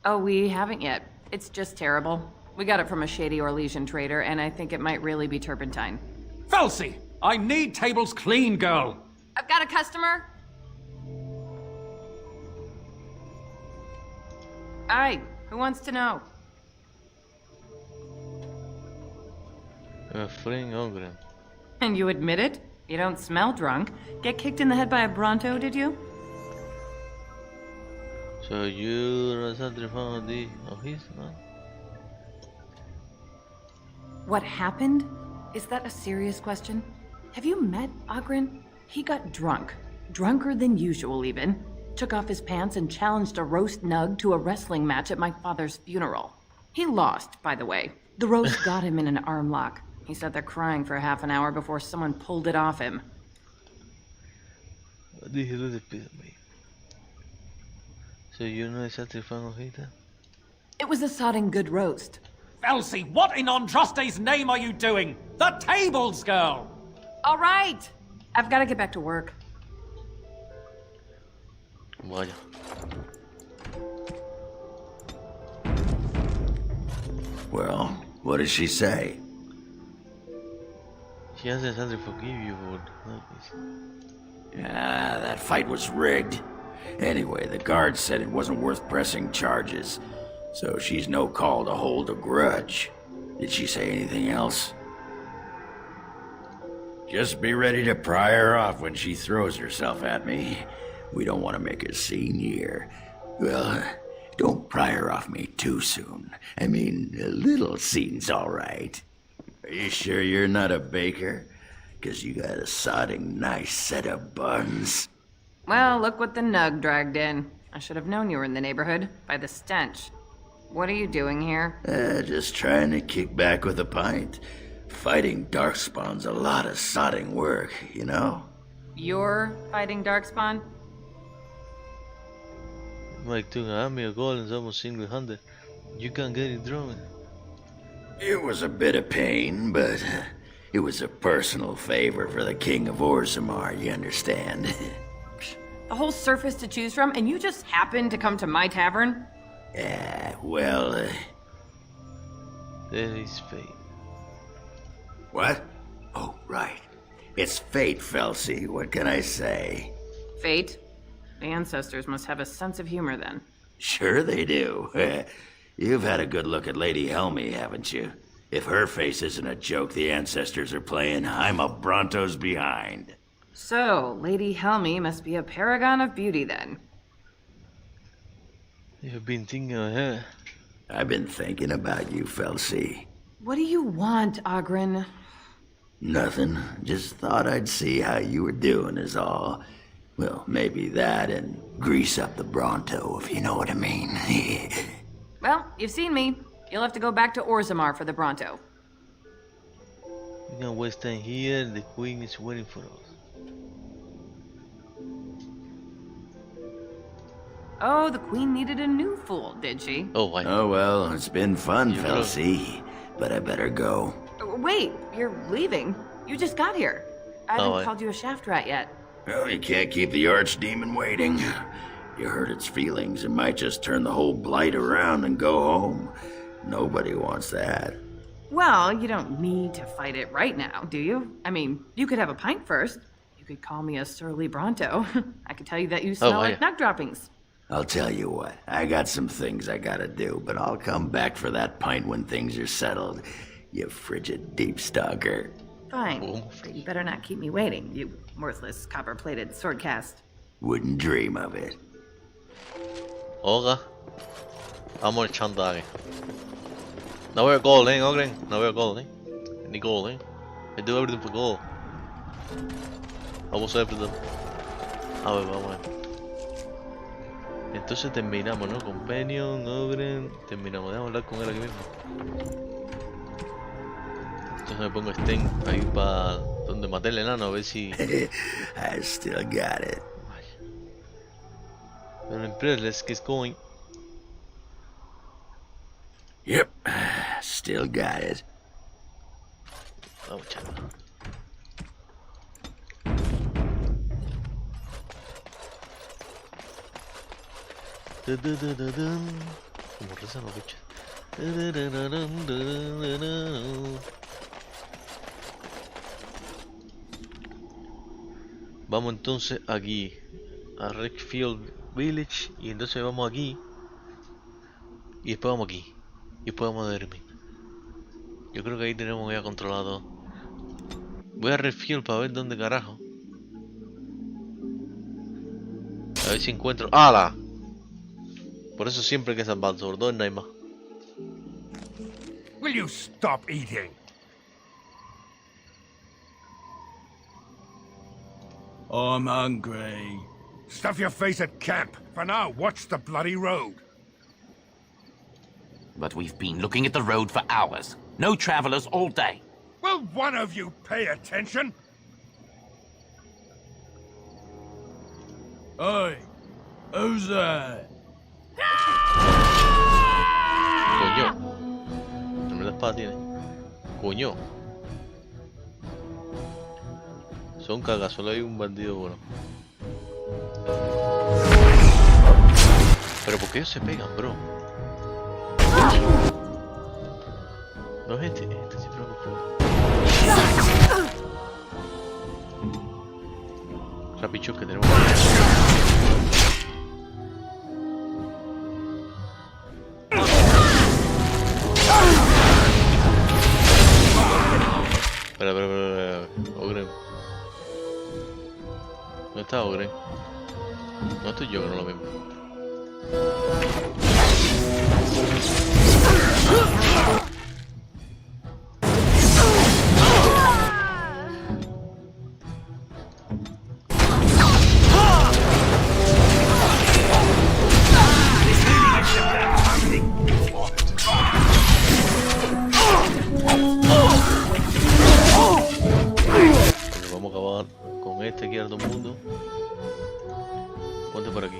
Oh, we haven't yet. It's just terrible. We got it from a shady Orlesian trader, and I think it might really be turpentine. Felsi! I need tables clean, girl! I've got a customer! Aye, who wants to know? Fling ogre. And you admit it? You don't smell drunk. Get kicked in the head by a Bronto, did you? So you found the What happened? Is that a serious question? Have you met Ogren? He got drunk. Drunker than usual, even. Took off his pants and challenged a roast nug to a wrestling match at my father's funeral. He lost, by the way. The roast got him in an arm lock. He sat there crying for half an hour before someone pulled it off him. So you know exactly hojita? It was a sodding good roast. Felsi, what in Andraste's name are you doing? The tables, girl! All right! I've got to get back to work. Vaya. Well, what does she say? She hasn't had to forgive you for That fight was rigged. Anyway, the guard said it wasn't worth pressing charges, so she's no call to hold a grudge. Did she say anything else? Just be ready to pry her off when she throws herself at me. We don't want to make a scene here. Well, don't pry her off me too soon. I mean, a little scene's all right. Are you sure you're not a baker? 'Cause you got a sodding nice set of buns. Well, look what the nug dragged in. I should have known you were in the neighborhood, by the stench. What are you doing here? Just trying to kick back with a pint. Fighting Darkspawn's a lot of sodding work, you know? You're fighting Darkspawn? Mike took an army of golems almost single-handed. You can't get it drawn. It was a bit of pain, but it was a personal favor for the King of Orzammar, you understand? A whole surface to choose from, and you just happened to come to my tavern? Well, There is fate. What? Oh, right. It's fate, Felsi. What can I say? Fate? The ancestors must have a sense of humor, then. Sure they do. You've had a good look at Lady Helmy, haven't you? If her face isn't a joke the ancestors are playing, I'm a Bronto's behind. So, Lady Helmy must be a paragon of beauty, then. You've been thinking of her. I've been thinking about you, Felsi. What do you want, Ogren? Nothing. Just thought I'd see how you were doing is all. Well, maybe that and grease up the Bronto, if you know what I mean. Well, you've seen me. You'll have to go back to Orzammar for the Bronto. We can't waste time here. The queen is waiting for us. Oh, the queen needed a new fool, did she? Oh, why? Oh, well, it's been fun, Felsi. But I better go. Wait, you're leaving? You just got here. I haven't Oh, called you a shaft rat yet. Well, you can't keep the archdemon waiting. You hurt its feelings, it might just turn the whole blight around and go home. Nobody wants that. Well, you don't need to fight it right now, do you? I mean, you could have a pint first. You could call me a surly Bronto. I could tell you that you smell like nug droppings. I'll tell you what, I got some things I gotta do, but I'll come back for that pint when things are settled, you frigid deep stalker. Fine, but you better not keep me waiting, you worthless copper-plated sword cast. Wouldn't dream of it. Olga. Vamos echando aquí. No veo gold, Ogren. No veo gold, Any gold, I do everything for gold. Almost everything. A ver, vamos a ver. Entonces terminamos, ¿no? Companion, Ogren. Terminamos. Déjame hablar con él aquí mismo. Entonces me pongo Sten ahí para donde maté el enano a ver si. I still got it. Well, impressed. Let's get going. Yep, still got it. Vamos, chaval. Como rezan los bichos. Vamos entonces aquí a Redfield Village y entonces vamos aquí y después vamos aquí y después vamos a dormir. Yo creo que ahí tenemos ya controlado. Voy a Redfield para ver dónde carajo. A ver si encuentro. ¡Hala! Por eso siempre hay que salvar, sobre todo no hay más. Will you stop eating? I'm hungry. Stuff your face at camp. For now, watch the bloody road. But we've been looking at the road for hours. No travelers all day. Will one of you pay attention? Hey, who's that? Coño. No la espada tiene. Coño. Son cagas, solo hay un bandido bueno. Pero ¿por qué ellos se pegan, bro? No es este sí preocupa. Rapichos que tenemos. Espera. Ogre. ¿Dónde está Ogre? No estoy yo, que no lo veo. Vamos a acabar con este aquí a todo el mundo. Ponte por aquí.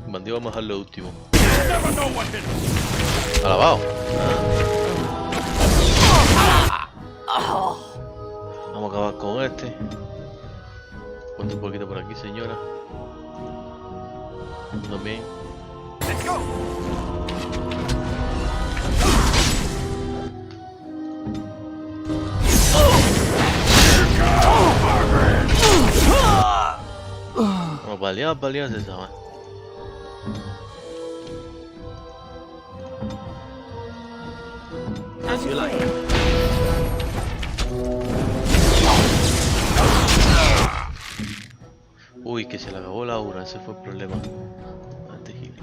Bandido, vamos a dejar lo último. Alabado. Vamos a acabar con este. Ponte un poquito por aquí, señora. También. Let's go. Vamos, baleadas esa, man. As you like. Uy, que se le acabó la aura, ese fue el problema. Antes gil.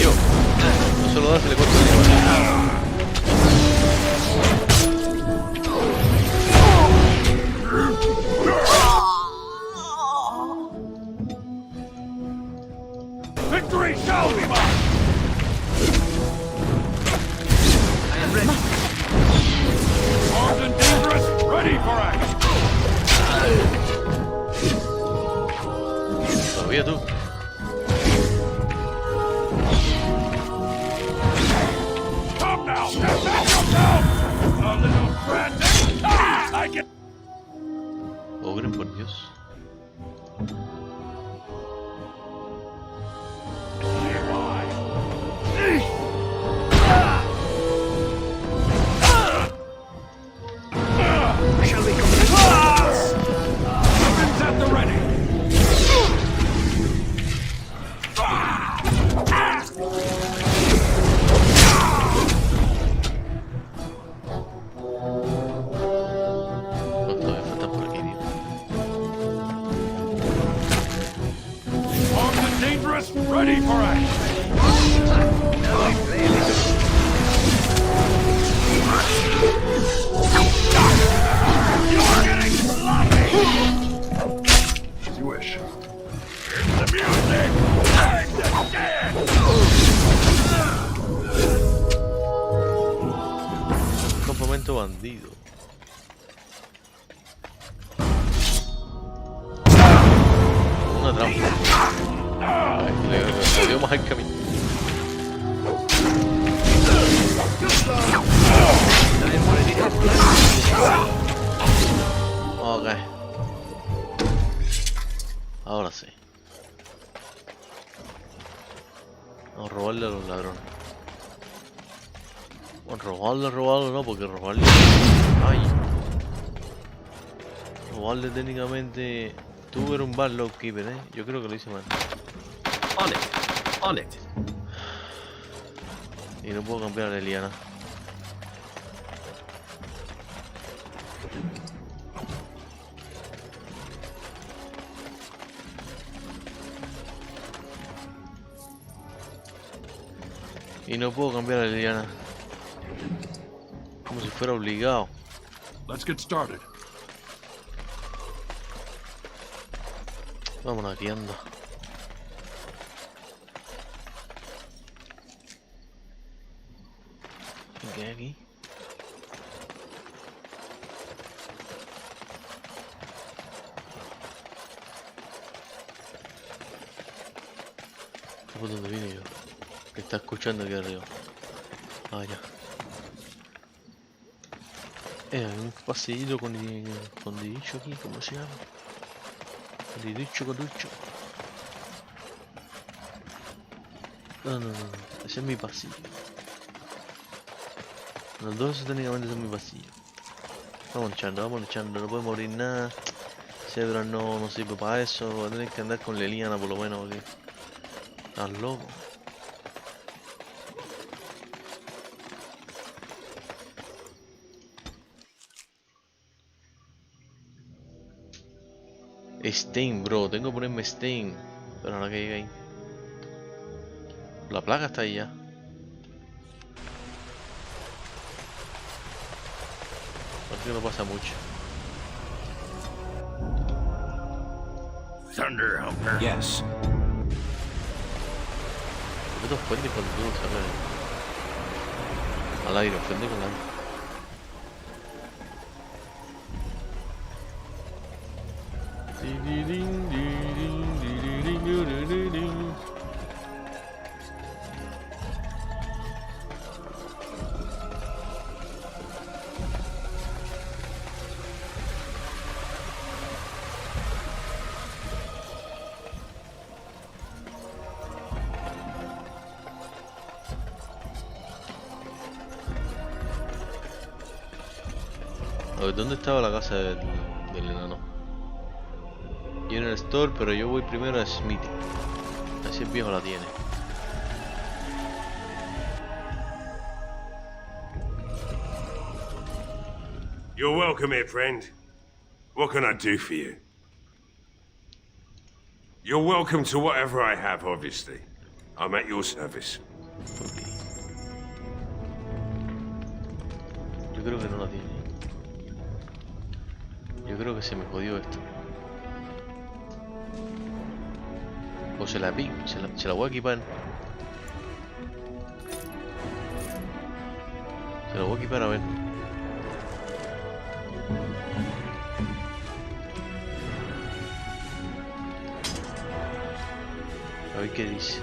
Yo, no se lo da, se le corta el animal. Victory shall be mine! I am ready. Armed and dangerous, ready for action! Todavía tú. Come now! Get back yourself! A little friend! I get... Ogren, por Dios. Shall we complete? Weapons at the ready! No, todavía falta por aquí, tío. Armed and dangerous, ready for action! You're getting sloppy! As you wish. Here's the music! Time to dance! Campamento bandido. una trampa. Ay, le dio más el camino. Ok. Ahora sí. Vamos a robarle a los ladrones. Bueno, robarle no, porque robarle... Ay. Robarle técnicamente... Tú eres un bad keeper, Yo creo que lo hice mal. On it. On it. Y no puedo cambiar a la Eliana. Y no puedo cambiar a Liliana. Como si fuera obligado. Let's get started. Vámonos aquí, anda. ¿Qué hay aquí? ¿Por dónde vine yo? Que está escuchando aquí arriba. Ah, ya. Hay un pasillito con dicho aquí, ¿cómo se llama? Con dicho. No, ese es mi pasillo. Los dos técnicamente son mi pasillo. Vamos echando, no puede morir nada. Cedra no sirve para eso, voy a tener que andar con Leliana por lo menos, porque... Estás loco. Stein, bro, tengo que ponerme Stein. Pero ahora que llegue ahí. La plaga está ahí ya. Parece que no pasa mucho. Thunder Humper. Yes. ¿Por qué te ofendes cuando tú sales al aire? Ofende con el aire. A ver, ¿dónde estaba la casa del enano? General Store, pero yo voy primero a Smithy. Así el viejo la tiene. You're welcome here, friend. What can I do for you? You're welcome to whatever I have, obviously. I'm at your service. Yo creo que no la tiene. Yo creo que se me jodió esto. O se la vi, se la voy a equipar. Se la voy a equipar a ver. A ver qué dice.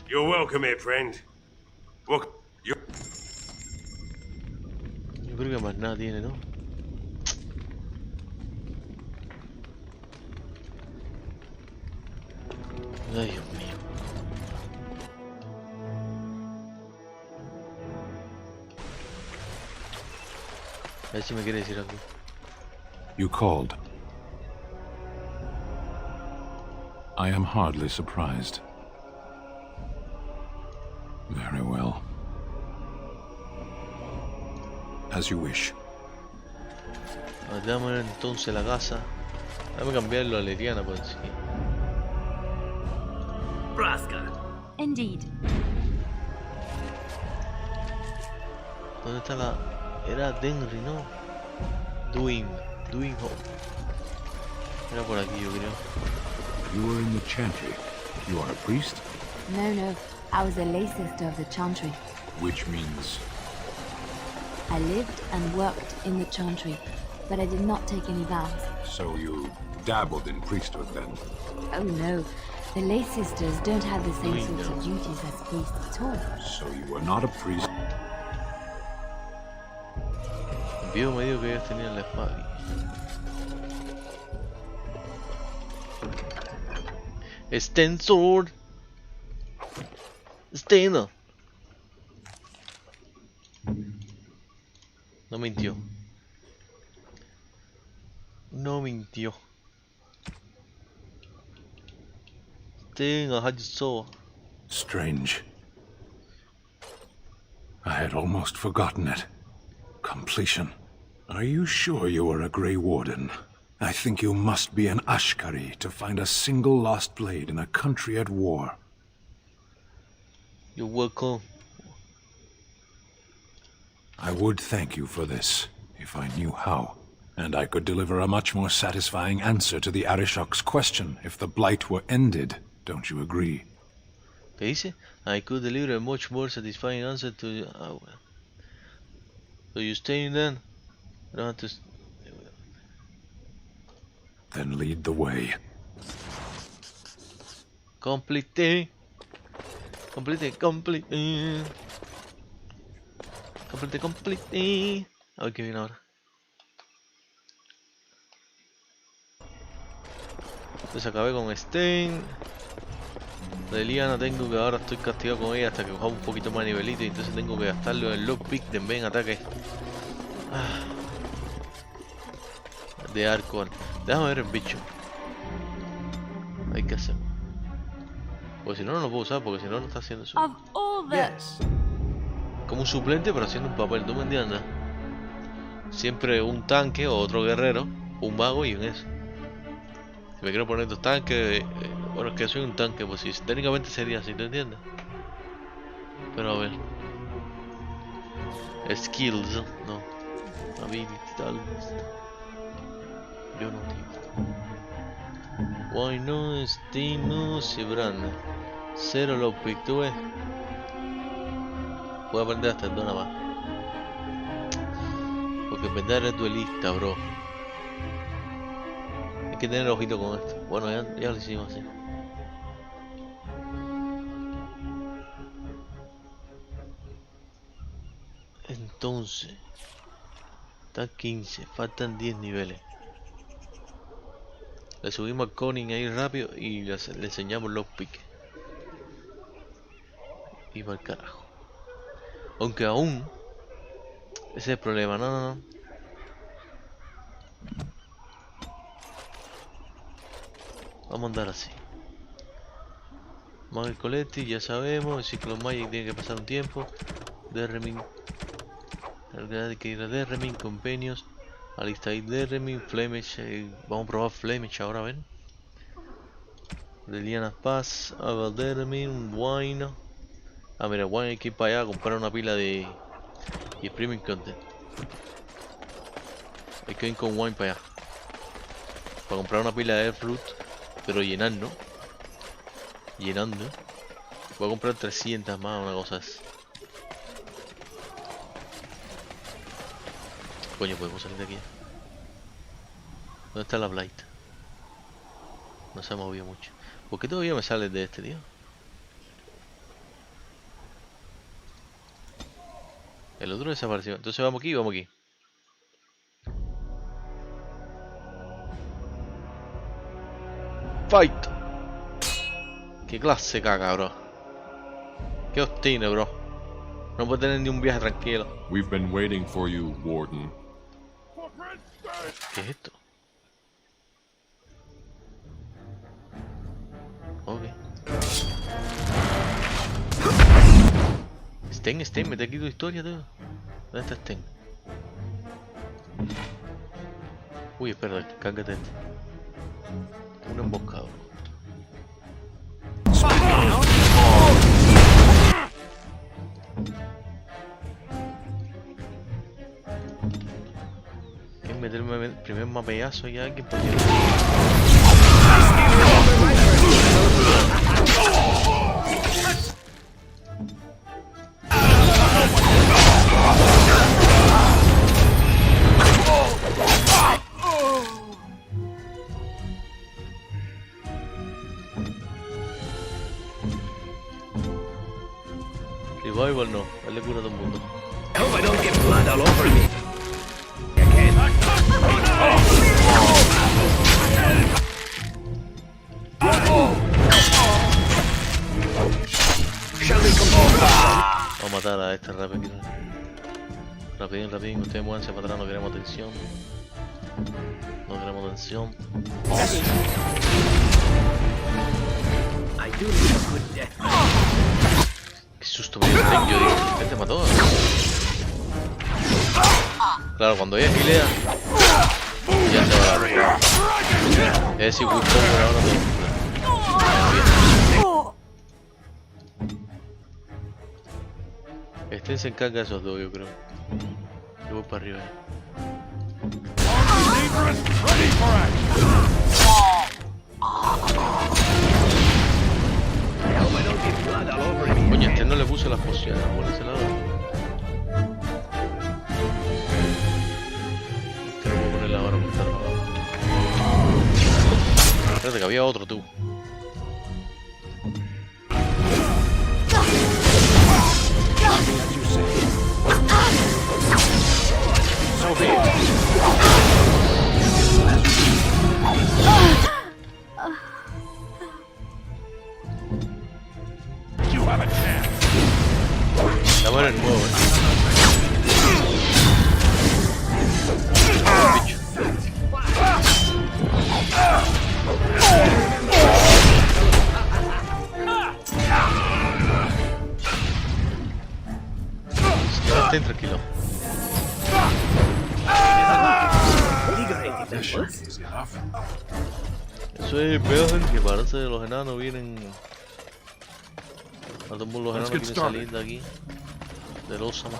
You're welcome here, friend. Welcome. Yo creo que más nada tiene, ¿no? Ay, Dios mío. A ver si me quiere decir algo. You called. I am hardly surprised. Very well. As you wish. Dame entonces la casa. Dame cambiarlo a Leliana por encima. Indeed. ¿Dónde está la...? Era Denry, ¿no? Doing Home. Era por aquí, yo creo. You were in the chantry. You are a priest? No. I was a lay sister of the chantry. Which means... I lived and worked in the chantry, but I did not take any vows. So you dabbled in priesthood then? Oh no, the lay sisters don't have the same sorts of duties as priests at all. So you were not a priest? El viejo me dijo que ellos tenían la espada. Stand sword. Stand. No mintió. No mintió. Stand, I had you saw. Strange. I had almost forgotten it. Completion. Are you sure you are a Grey Warden? I think you must be an Ashkari to find a single lost blade in a country at war. You're welcome. I would thank you for this, if I knew how. And I could deliver a much more satisfying answer to the Arishok's question if the blight were ended. Don't you agree? ¿Qué dice? I could deliver a much more satisfying answer to... So you staying then? I don't have to... Then lead the way. Complete. Complete. Complete. A ver qué viene ahora. Entonces acabé con Stein. De Liana tengo que ahora estoy castigado con ella hasta que cojamos un poquito más de nivelito. Y entonces tengo que gastarlo en lockpick de en ataque. De arco. Déjame ver el bicho. Hay que hacerlo. Porque si no, no lo puedo usar. Porque si no, no está haciendo eso. Como un suplente, pero haciendo un papel. ¿Tú me entiendes? Siempre un tanque o otro guerrero. Un mago y un eso. Si me quiero poner dos tanques. Bueno, es que soy un tanque. Pues sí, técnicamente sería así. ¿Te entiendes? Pero a ver. Skills. No. Ability tal vez. Yo no tengo. Why no, Stino, Sebrana. Cero lockpick, ¿tú ves? Puedo aprender hasta el 2 nada más. Porque en verdad eres duelista, bro. Hay que tener ojito con esto. Bueno, ya lo hicimos así. Entonces, está 15, faltan 10 niveles. Le subimos al Conin ahí rápido y le enseñamos lockpick. Y para el carajo. Aunque aún, ese es el problema, no. Vamos a andar así. Magic Collective, ya sabemos, el ciclo Magic tiene que pasar un tiempo. Derremin. Hay que ir a Derremin, Companions. Alistar Derremin, Flemish. Vamos a probar Flemish ahora, ven. Liliana Paz, Aval Derremin, Wine. Ah, mira, Wine hay que ir para allá a comprar una pila de. Y Premium Content. Hay que ir con Wine para allá. Para comprar una pila de Fruit. Pero llenando. Llenando. Voy a comprar 300 más, una cosa así. Coño, podemos salir de aquí. ¿Dónde está la Blight? No se ha movido mucho. ¿Por qué todavía me sale de este, tío? El otro desapareció. Entonces vamos aquí y vamos aquí. Fight. Qué clase caga, bro. Qué obstine, bro. No puede tener ni un viaje tranquilo. We've been waiting for you, Warden. ¿Qué es esto? Ok. Sten, mete aquí tu historia, tío. ¿Dónde está Sten? Uy, espera, cángate este. Un emboscado. ¿Quién meterme el primer mapeazo ya? ¿Quién podría? Revival no, él le cura a todo el mundo. I hope I don't get blood all over me. Again. Vamos a matar a este rápido. Rapidín, ustedes muévanse para atrás, no queremos tensión. No queremos tensión. I do need a good death. Qué susto me dio el Drake, yo digo, ¿qué te mató? Claro, cuando ella gilea, ya se va a arreglar. Es decir, Will Power ahora todo. Este se encarga de esos dos, yo creo. Yo voy para arriba. Coño, este no le puse las pociones por ese lado. Este lo voy a poner ahora por estar abajo. Espérate que había otro tú. La muere el nuevo, Estén tranquilo. Eso es peor que parece que los enanos vienen. A todo el mundo los enanos quieren salir de aquí. Del Osama.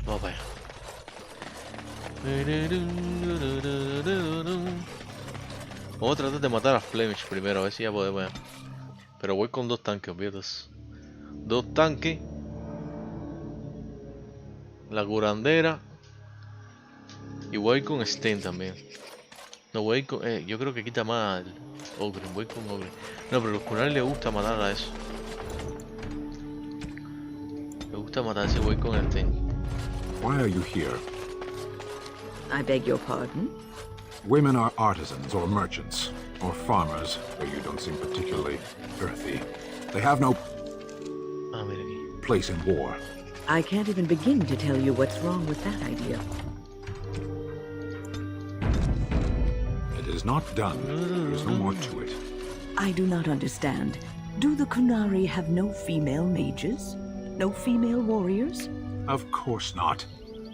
Vamos para allá. Vamos a tratar de matar a Flemish primero, a ver si ya podemos. Pero voy con dos tanques, olvídate. Dos tanques. La curandera. Y voy con Sten también. No, voy con... yo creo que quita más el Ogre. Voy con Ogre. No, pero a los curanderos les gusta matar a eso. Les gusta matar si voy con Sten. Why are you here? I beg your pardon? Women are artisans or merchants, or farmers, though you don't seem particularly earthy. They have no place in war. I can't even begin to tell you what's wrong with that idea. It is not done. There's no more to it. I do not understand. Do the Kunari have no female mages? No female warriors? Of course not.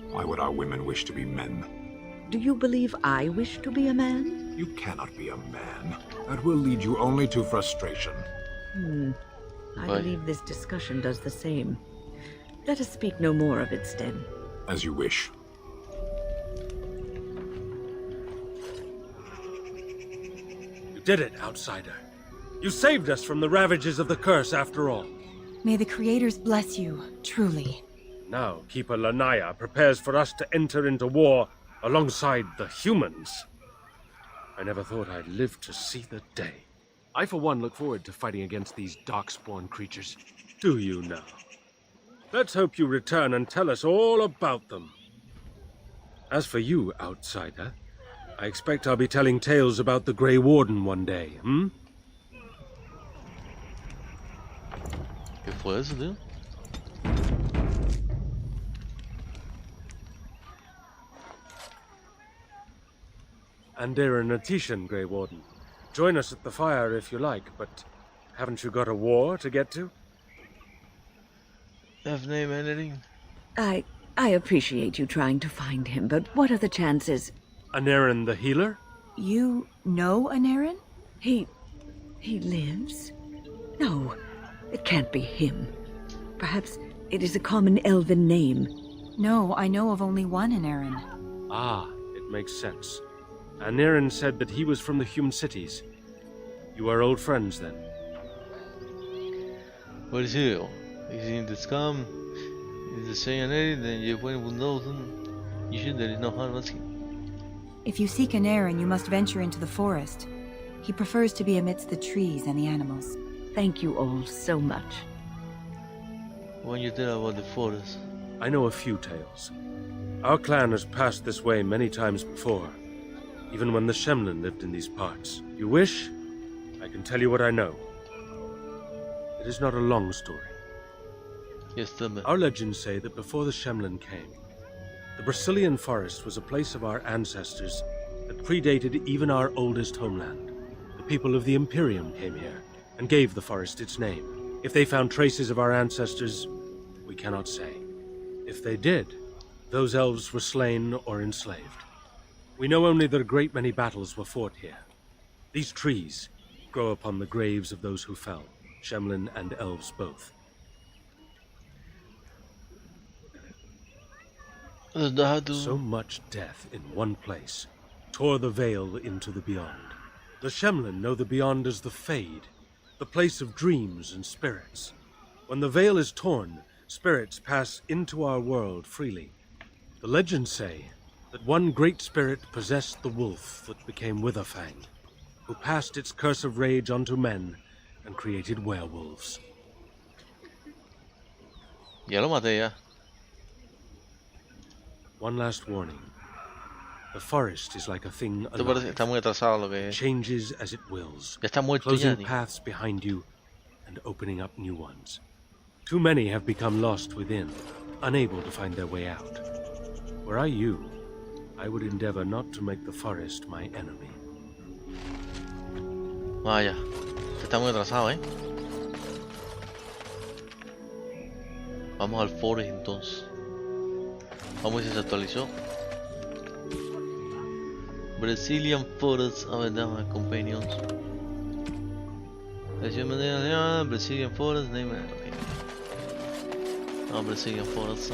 Why would our women wish to be men? Do you believe I wish to be a man? You cannot be a man. That will lead you only to frustration. I believe this discussion does the same. Let us speak no more of it, Sten. As you wish. You did it, outsider. You saved us from the ravages of the curse after all. May the creators bless you, truly. Now Keeper Lanaya prepares for us to enter into war alongside the humans. I never thought I'd live to see the day. I, for one, look forward to fighting against these darkspawn creatures. Do you now? Let's hope you return and tell us all about them. As for you, outsider, I expect I'll be telling tales about the Grey Warden one day, hmm? ¿Qué fue eso, tío? Andera Natishan, Grey Warden. Join us at the fire if you like, but haven't you got a war to get to? Have name anything? I appreciate you trying to find him, but what are the chances? Anarin the healer? You know Anarin? He lives? No, it can't be him. Perhaps it is a common elven name. No, I know of only one Anarin. Ah, it makes sense. Anarin said that he was from the human cities. You are old friends, then? What is it? Is it in the scam? Is the saying anything? You went with nothing. You should there is no harm asking. If you seek an Aaron, you must venture into the forest. He prefers to be amidst the trees and the animals. Thank you all so much. What you tell about the forest? I know a few tales. Our clan has passed this way many times before, even when the Shemlin lived in these parts. You wish? I can tell you what I know. It is not a long story. Yes, tell me. Our legends say that before the Shemlin came, the Brazilian forest was a place of our ancestors that predated even our oldest homeland. The people of the Imperium came here and gave the forest its name. If they found traces of our ancestors, we cannot say. If they did, those elves were slain or enslaved. We know only that a great many battles were fought here. These trees grow upon the graves of those who fell, Shemlin and elves both. So much death in one place tore the veil into the beyond. The Shemlin know the beyond as the Fade, the place of dreams and spirits. When the veil is torn, spirits pass into our world freely. The legends say that one great spirit possessed the wolf that became Witherfang, who passed its curse of rage onto men and created werewolves. Ya lo maté ya. One last warning. The forest is like a thing Esto parece que está muy atrasado lo que alive. es. Changes as it wills, Ya está muerto closing ya, tío. paths behind you and opening up new ones. Too many have become lost within, unable to find their way out. Were I you, I would endeavor not to make the forest my enemy. Vaya, está muy atrasado, ¿eh? Vamos al forest entonces. Vamos a ver si se actualizó. Brazilian Forest, a ver, dame companions. Brazilian Forest, name it. Okay. No, Brazilian Forest.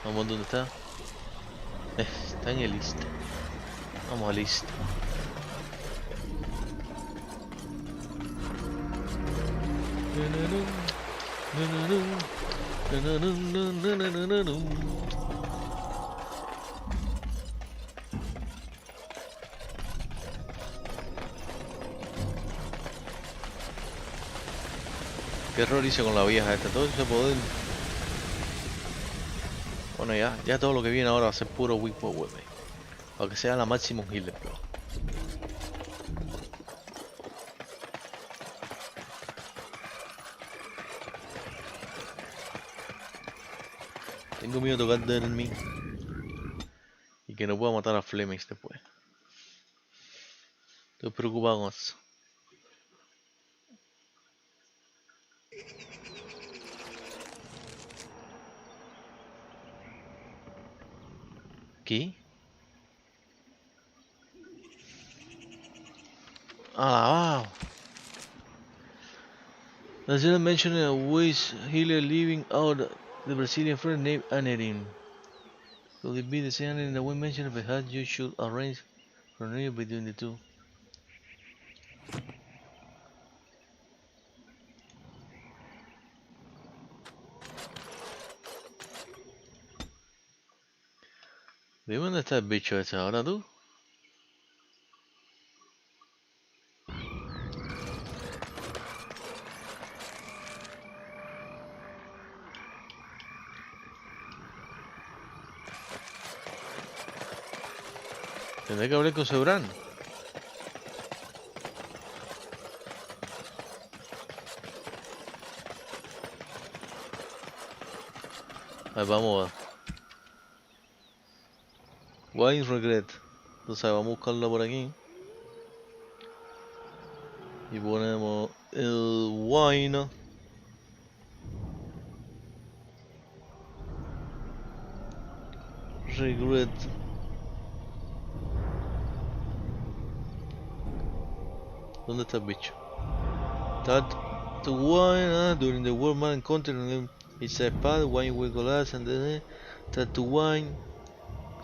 Vamos, ¿dónde está? Está en el list. Vamos a list. Qué error hice con la vieja esta, todo ese poder. Bueno, ya todo lo que viene ahora va a ser puro weak power, aunque sea la maximum healer, bro. Tengo miedo de tocar Dead en mí y que no pueda matar a Flemings después. Estoy preocupado con eso. ¿Qué? Alabado. As I mentioned a wise healer leaving out the Brazilian friend named Anerin. Could it be the same Anerin that we mentioned? Perhaps you should arrange for a reunion between the two. Dime dónde está el bicho ese ahora, tú. Tendré que hablar con Sebran. A ver, vamos a ver. Wine Regret. Entonces vamos a buscarlo por aquí. Y ponemos el Wine. Regret. ¿Dónde está el bicho? That the wine during the World Man encountered It's a pad, wine will collapse and then start to wine.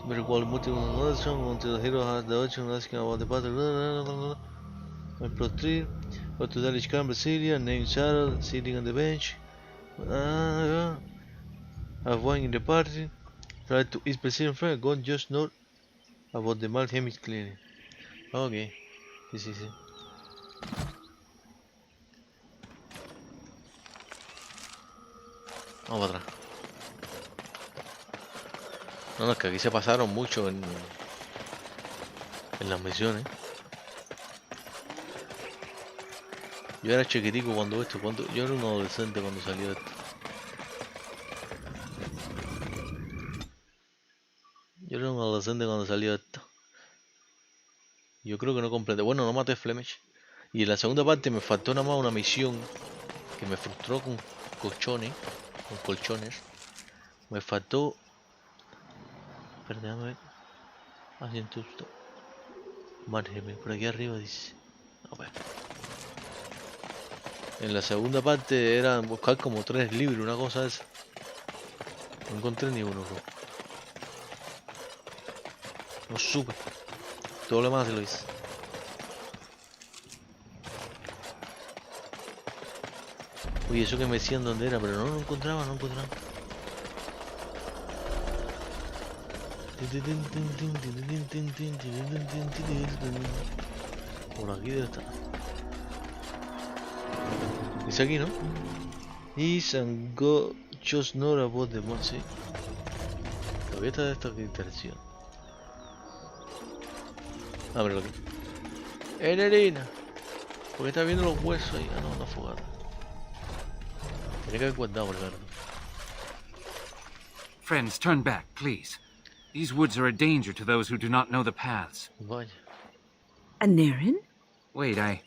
Me recuerdo multiple option until the hero has the option asking about the battle. My plot 3. Go to Dalish Camp, Brasilia, named Shadow, sitting on the bench. Have wine in the party. Try to eat Brazilian friend. God just know about the mal hemic cleaning. Okay. Sí. Vamos para atrás. No, es que aquí se pasaron mucho en las misiones. Yo era chiquitico cuando yo era un adolescente cuando salió esto. Yo era un adolescente cuando salió esto. Yo creo que no completé. Bueno, no maté Flemish. Y en la segunda parte me faltó nada más una misión que me frustró con colchones. Me faltó. Espera, déjame ver. Asiento esto. Márgeme, por aquí arriba dice. A ver. En la segunda parte era buscar como 3 libros, una cosa esa. No encontré ni uno, bro. No supe. Todo lo demás se lo hice. Oye, eso que me decían dónde era, pero no lo encontraba. Por aquí debe estar. Dice aquí, ¿no? Is and go just not about the money. Todavía está de esta interacción. Ábrelo aquí. Nerina. ¿Por qué estás viendo los huesos ahí? Ah, no, una fogata. Tiene que haber guardado primero. Friends, turn back, please. These woods are a danger to those who do not know the paths. Vaya. Aneurin? Wait, I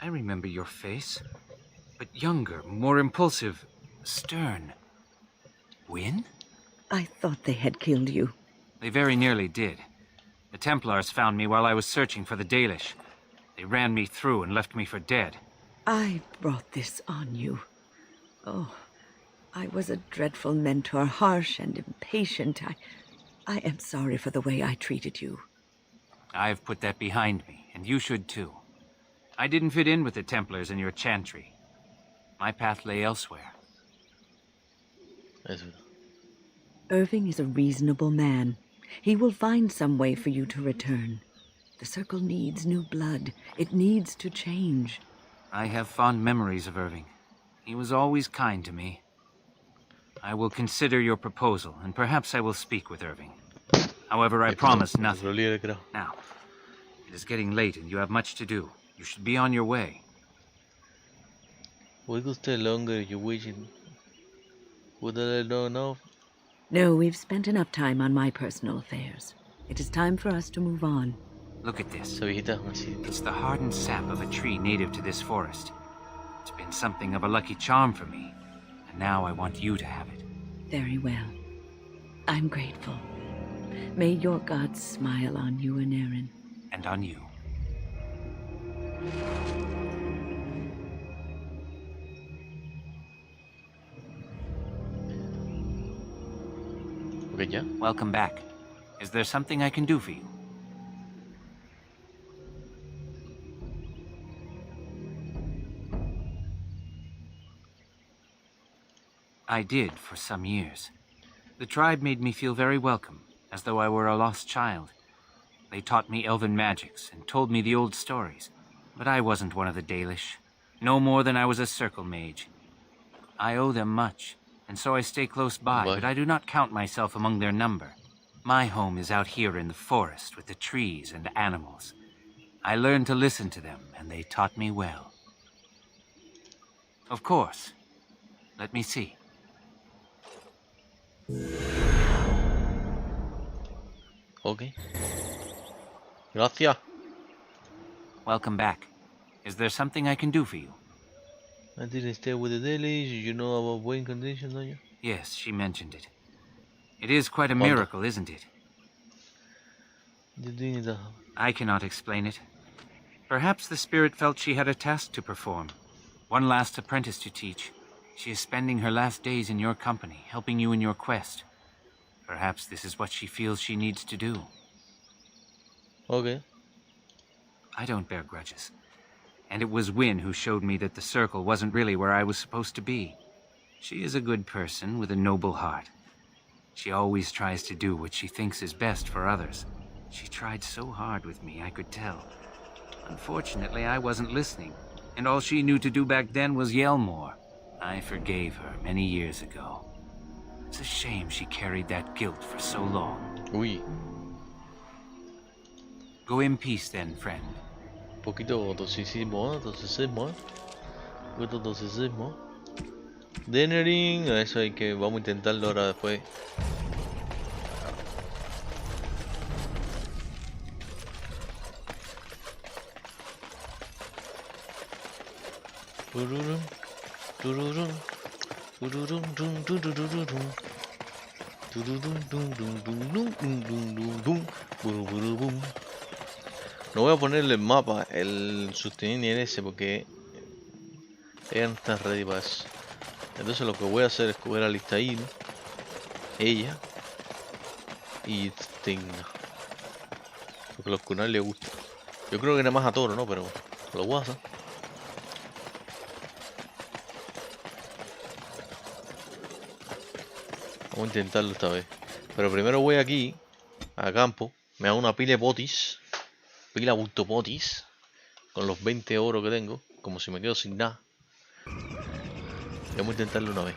remember your face. But younger, more impulsive, stern. Wynne? I thought they had killed you. They very nearly did. The Templars found me while I was searching for the Dalish. They ran me through and left me for dead. I brought this on you. Oh, I was a dreadful mentor, harsh and impatient. I am sorry for the way I treated you. I've put that behind me, and you should too. I didn't fit in with the Templars in your chantry. My path lay elsewhere. Irving is a reasonable man. He will find some way for you to return. The Circle needs new blood. It needs to change. I have fond memories of Irving. He was always kind to me. I will consider your proposal, and perhaps I will speak with Irving. However, I promise nothing. Now, it is getting late and you have much to do. You should be on your way. We could stay longer if you wish. Would I know enough? No, we've spent enough time on my personal affairs. It is time for us to move on. Look at this. It's the hardened sap of a tree native to this forest. It's been something of a lucky charm for me, and now I want you to have it. Very well. I'm grateful. May your gods smile on you, Aneurin. And on you. Okay, yeah. Welcome back. Is there something I can do for you? I did for some years. The tribe made me feel very welcome, as though I were a lost child. They taught me elven magics and told me the old stories, but I wasn't one of the Dalish, no more than I was a circle mage. I owe them much, and so I stay close by, but I do not count myself among their number. My home is out here in the forest with the trees and animals. I learned to listen to them, and they taught me well. Of course. Let me see. Okay. Gracias. Welcome back. Is there something I can do for you? I didn't stay with the Dalish. You know about Wayne condition, don't you? Yes, she mentioned it. It is quite a miracle, isn't it? I cannot explain it. Perhaps the spirit felt she had a task to perform. One last apprentice to teach. She is spending her last days in your company, helping you in your quest. Perhaps this is what she feels she needs to do. Okay. I don't bear grudges. And it was Wynne who showed me that the circle wasn't really where I was supposed to be. She is a good person with a noble heart. She always tries to do what she thinks is best for others. She tried so hard with me, I could tell. Unfortunately, I wasn't listening, and all she knew to do back then was yell more. I forgave her many years ago. It's a shame she carried that guilt for so long. Uy. Go in peace then, friend. Poquito toxicismo, toxicismo. Poquito toxicismo. Dennering, a eso hay que, vamos a intentarlo ahora después. Tururum, tururum, tururum, dum, tururum, tururum, dum, dum, dum, dum, dum, buru, buru, bum. No voy a ponerle el mapa, el sostenido ese, porque ella no está ready para eso. Entonces lo que voy a hacer es coger a Listaín, ella y Stigna, porque a los Kunal le gusta. Yo creo que nada más a Toro, ¿no? Pero lo voy a hacer. Vamos a intentarlo esta vez. Pero primero voy aquí, a campo, me hago una pila de potis, pila bulto potis, con los 20 oro que tengo, como si me quedo sin nada. Vamos a intentarlo una vez.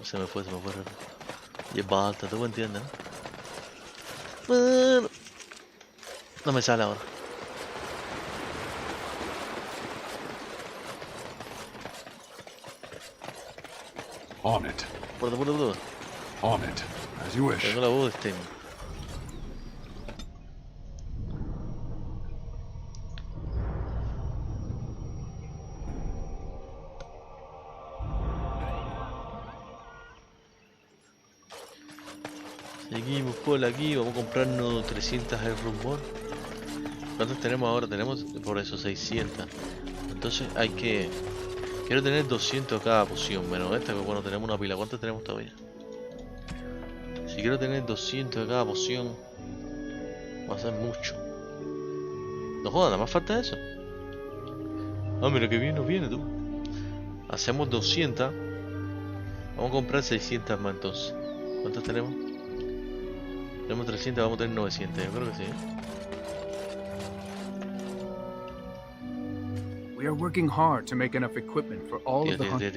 Se me fue. Y es basta, ¿tú me entiendes? Bueno, no me sale ahora. On it. Por. On it, as you wish. Tengo la voz de Stem. Seguimos por aquí, vamos a comprarnos 300 el rumor. ¿Cuántos tenemos ahora? Tenemos por eso 600. Entonces hay que... Quiero tener 200 cada poción, menos esta que bueno, tenemos una pila. ¿Cuántas tenemos todavía? Si quiero tener 200 de cada poción, va a ser mucho. No jodas, nada más falta eso. Ah, mira que bien nos viene tú. Hacemos 200. Vamos a comprar 600 más entonces. ¿Cuántas tenemos? Tenemos 300, vamos a tener 900, yo creo que sí. We are working hard to make enough equipment for all of the hunters.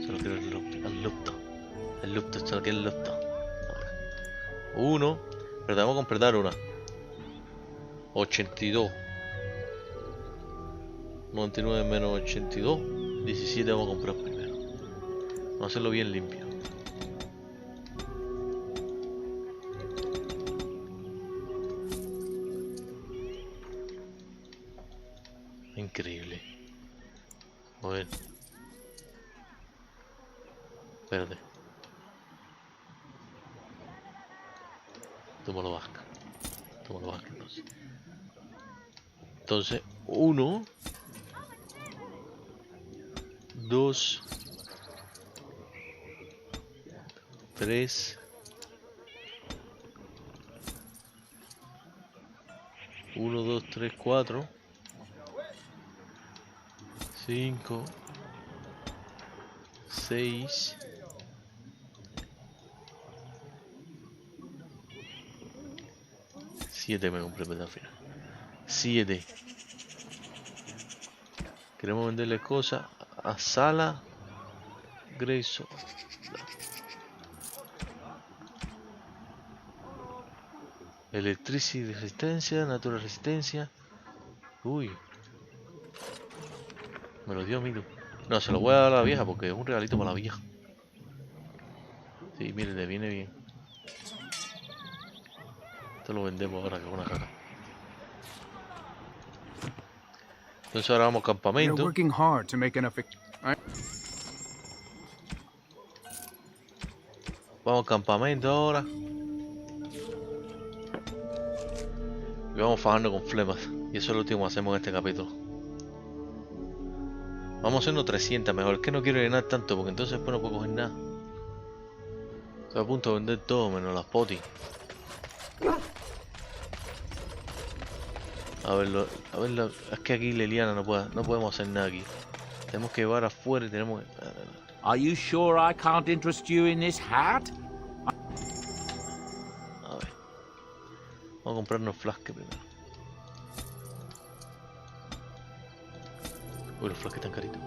Solo quiero el lupto, solo quiero el lupto. Uno, pero tenemos que completar una. 82. 99 menos 82. 17 vamos a comprar primero. Vamos a hacerlo bien limpio. Increíble. A ver. Espérate. Tómalo vasca. Entonces, 1, 2, 3, 1, 2, 3, 4, 5, 6, 7 me compré al final. 7. Queremos venderle cosas a Sala, Grayson. Electricidad de resistencia, natural resistencia. Uy. Me lo dio amigo. No, se lo voy a dar a la vieja porque es un regalito para la vieja. Sí, mire, le viene bien. Esto lo vendemos ahora, que es una caca. Entonces ahora vamos al We're campamento. working hard to make enough. Vamos al campamento ahora. Y vamos fajando con flemas. Y eso es lo último que hacemos en este capítulo. Vamos haciendo 300 mejor. Es que no quiero llenar tanto porque entonces después no puedo coger nada. Estoy a punto de vender todo menos las potis. A ver, es que aquí Leliana no podemos hacer nada aquí. Tenemos que llevar afuera y tenemos que... Are you sure I can't interest you in this hat? A ver. Vamos a comprarnos flasques primero. Uy, los flasques están caritos.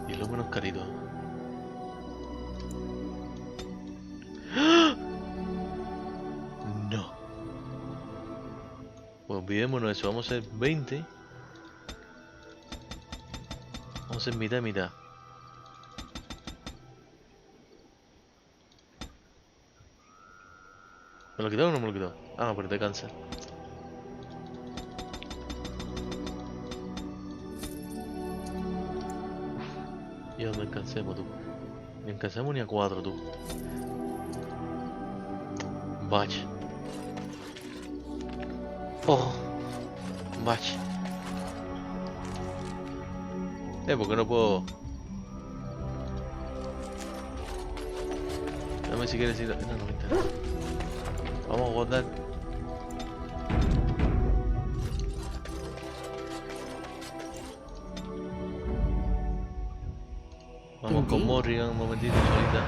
Y el humo no es carito. ¡Ah! No. Pues olvidémonos de eso. Vamos a hacer 20. Vamos a hacer mitad y mitad. ¿Me lo he quitado o no me lo he quitado? Ah, no, pero te cansa. Y no alcancemos, tú. Ni alcancemos ni a 4, tú. Vaya. Oh. Vaya. ¿Por qué no puedo? Dame si quieres ir. No, no me interesa. Vamos a guardar. Vamos con Morrigan un momentito solita.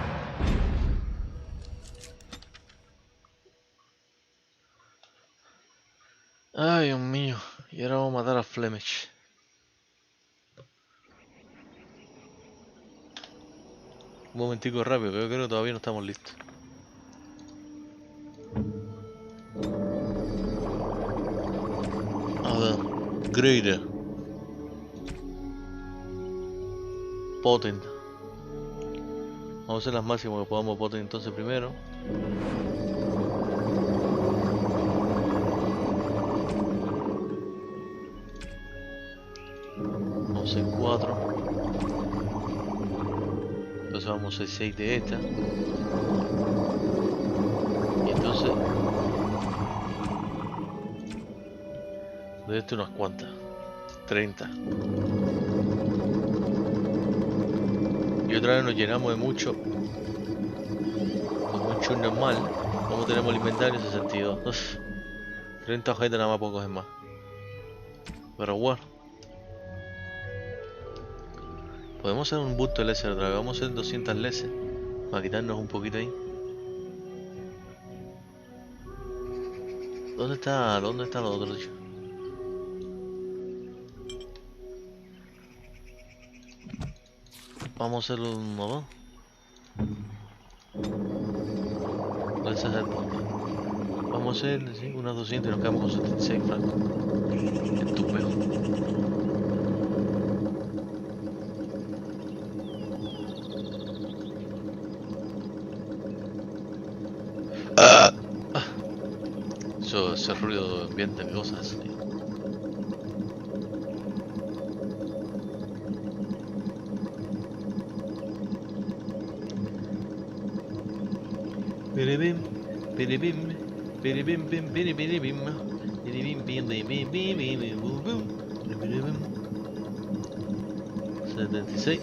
Ay, Dios mío. Y ahora vamos a matar a Flemish. Un momentico rápido, que yo creo que todavía no estamos listos. A ver, Greater. Potent. Vamos a hacer las máximas que podamos potent entonces primero. Vamos a hacer 4. Entonces vamos a hacer 6 de esta. Y entonces de esto unas cuantas. 30. Y otra vez nos llenamos de mucho. Como un chun normal. Como tenemos el inventario 62. Uf, 30 objetos nada más puedo coger más. Pero bueno. Podemos hacer un busto de laser otra vez. Vamos a hacer 200 laser. Para quitarnos un poquito ahí. ¿Dónde están los otros, tío? Vamos a hacer un modo. Vamos a hacer sí, unas 200 y nos quedamos con 76 francos. Estupendo. Ese ruido de ambiente, qué cosas. Piribim, piribim, piribim, piribim, piribim, piribim, piribim, piribim. 76.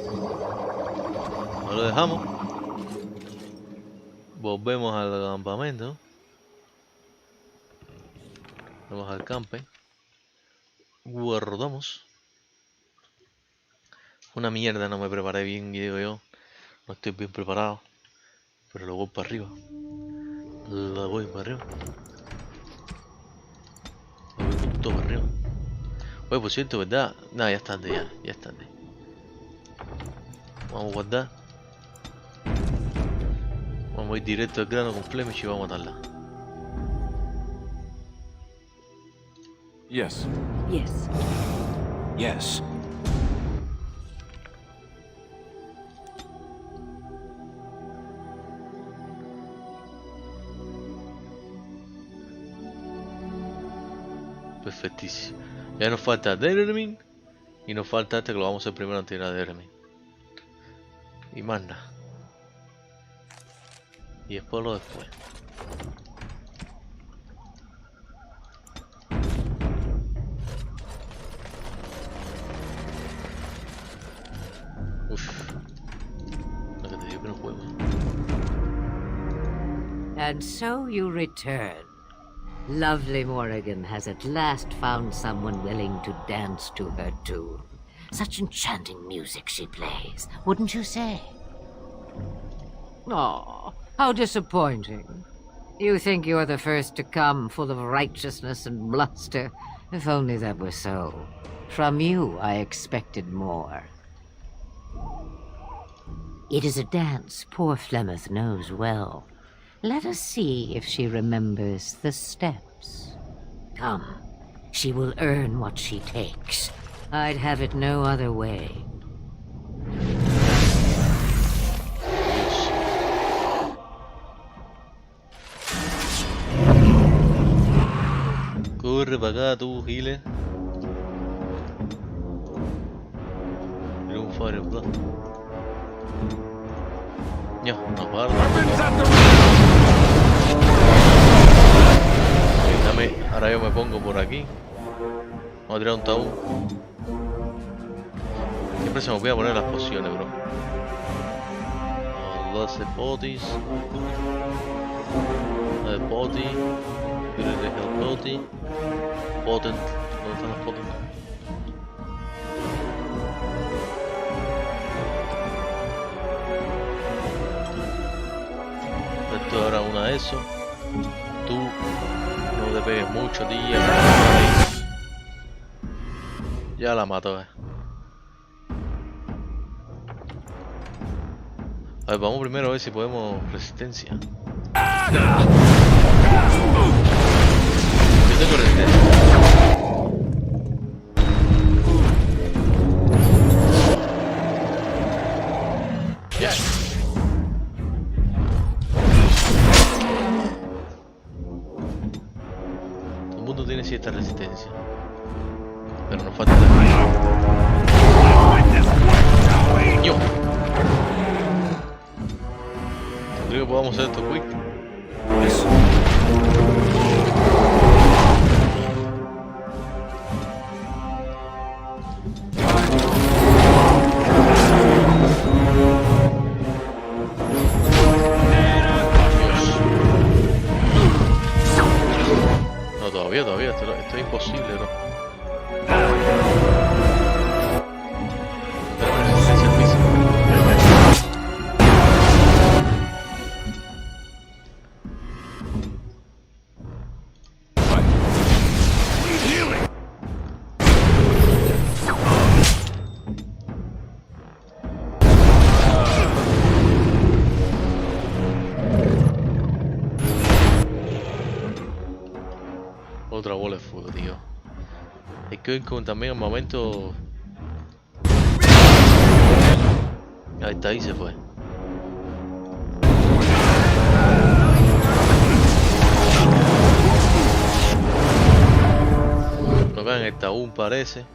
Ahora lo dejamos. Volvemos al campamento. Vamos al campe. Guardamos. Una mierda, no me preparé bien, digo yo. No estoy bien preparado. Pero lo voy para arriba. Lo voy para arriba. Lo voy con todo para arriba. Oye, por cierto, ¿verdad? Nada, ya es tarde, ya es tarde. Vamos a guardar. Vamos a ir directo al grano con Flemish y vamos a matarla. Yes. Yes. Perfectísimo. Ya nos falta Dermin y nos falta este que lo vamos a hacer primero antes de ir a Dermin. Y más nada. Y después lo después. Uff. Lo que te digo que no juego. And so you return. Lovely Morrigan has at last found someone willing to dance to her tune. Such enchanting music she plays, wouldn't you say? Oh, how disappointing. You think you're the first to come, full of righteousness and bluster. If only that were so. From you, I expected more. It is a dance poor Flemeth knows well. Let us see if she remembers the steps. Come, she will earn what she takes. I'd have it no other way. Corre para acá tú, Gile. Era un Fireblood. Ya, nos va a dar. Dame, ahora yo me pongo por aquí. Vamos a tirar un tabú. Siempre se me olvida poner las pociones, bro. Lost the bodies. The body. Here the hell body. Potent. ¿Dónde están los potent? Esto ahora una de esos. Tú no te pegues mucho, tía. Ya la mato, A ver, vamos primero a ver si podemos resistencia. Yo tengo resistencia. Tiene cierta resistencia, pero nos falta yo creo que podamos hacer esto quick. Todavía, esto es imposible, bro. Tenemos resistencia física. Otra bola de fuego, tío. Hay que ver con también el momento. Ahí está, ahí se fue. No vean el tabú, parece.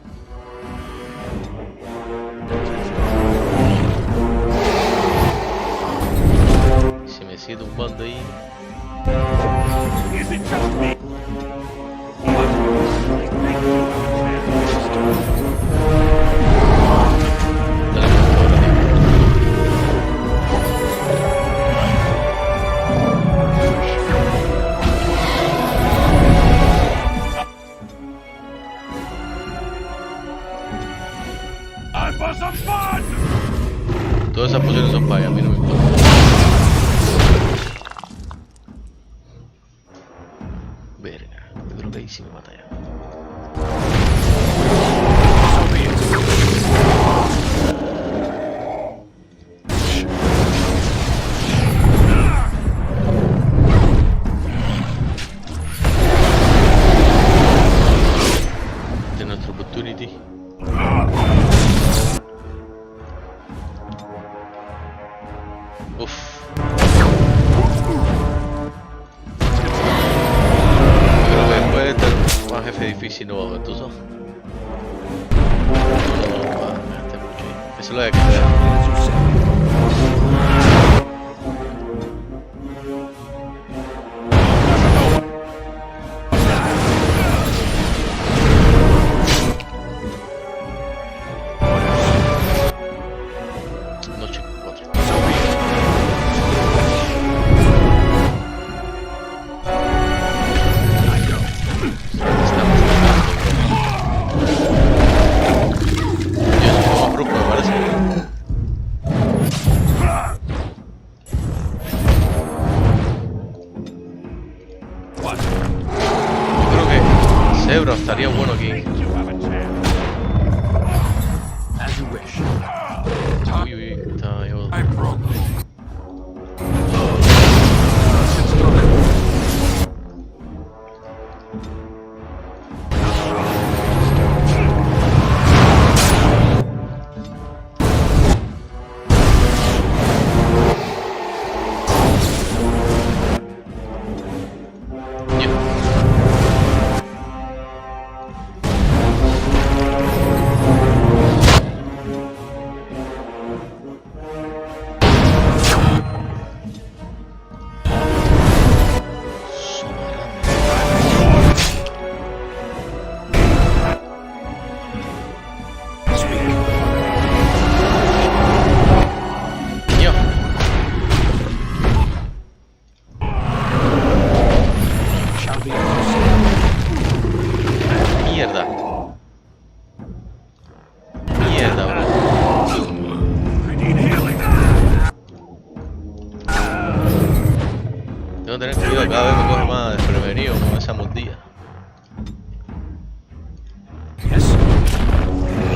Se me sigue tumbando ahí. Todas esas pociones son para allá, a mí no me importa. Verga, yo creo que ahí sí me mata ya. Esta es nuestra opportunity. Uff. Yo creo que después de este más jefe difícil. difícil no va a haber, tú sabes. Eso es lo que queda. Estaría bueno aquí. Uy, uy, está yo. Tengo que tener cuidado, cada vez me coge más desprevenido con esa mordida.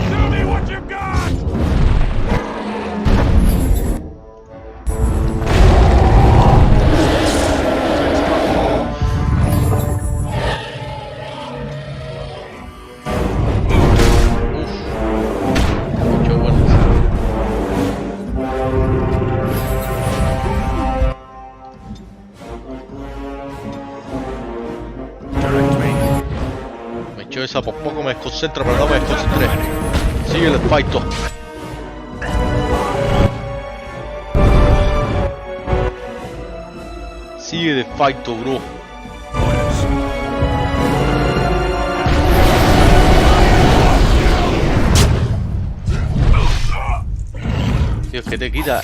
Tell me what you got! Esa por poco me desconcentra, pero no me desconcentré. Sigue el fight. Sigue de fight, bro. Tío, es que te quita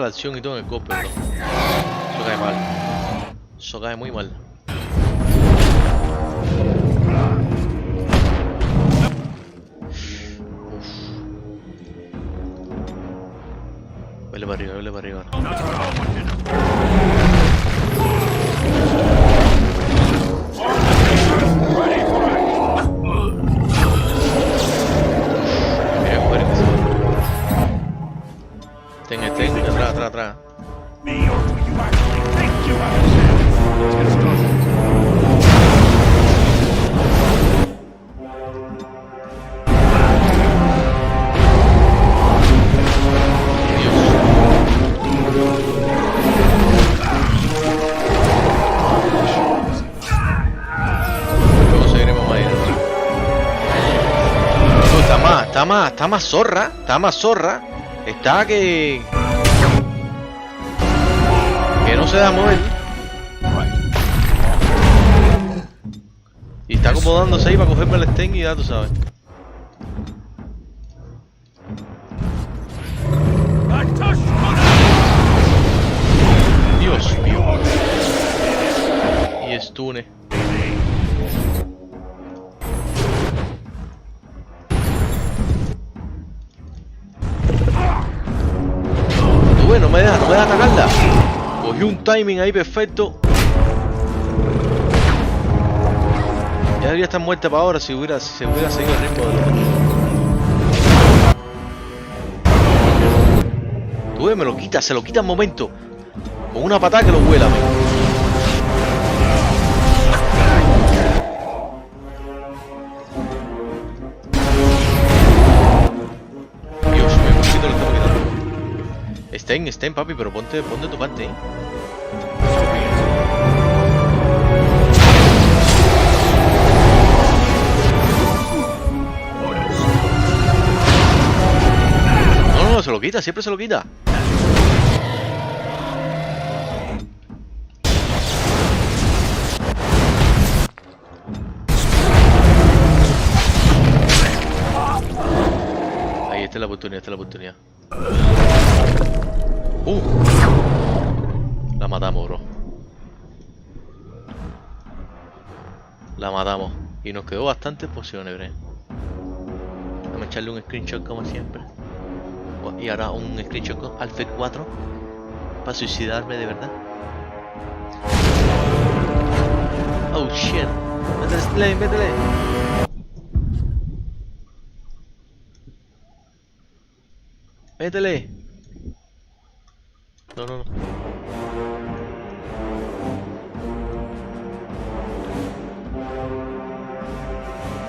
la acción y todo en el golpe, bro. Eso cae mal. Eso cae muy mal. Vele para arriba, vele para arriba. Mira, muere que se va. Ten, atrás. Está más zorra. Está que no se da a mover. Y está acomodándose ahí para cogerme el sting y ya tú sabes. Dios mío. Y stune. No me deja atacarla. Cogí un timing ahí perfecto. Ya debería estar muerta para ahora si se hubiera seguido el ritmo de Tú ves, se lo quita al momento. Con una patada que lo vuela. Estén, papi, pero ponte tu parte, quita, siempre se lo quita. Ahí, esta es la oportunidad, esta es la oportunidad. La matamos, bro. La matamos. Y nos quedó bastantes pociones, bro. Vamos a echarle un screenshot como siempre. Y ahora un screenshot con Alpha 4. Para suicidarme de verdad. Oh shit. Métele slay, métele. Métele. No, no, no.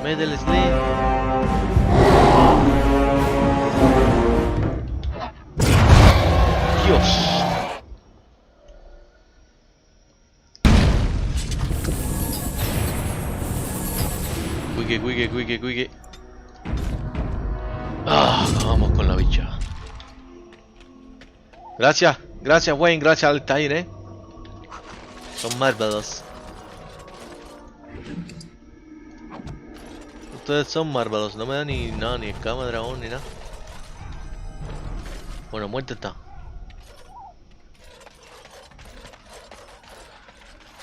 Métele slay. Dios. Cuique. Ah, vamos con la bicha. Gracias, Wayne, gracias al Altair, Son malvados. Ustedes son malvados, no me dan ni nada, ni escama, dragón, ni nada. Bueno, muerte está.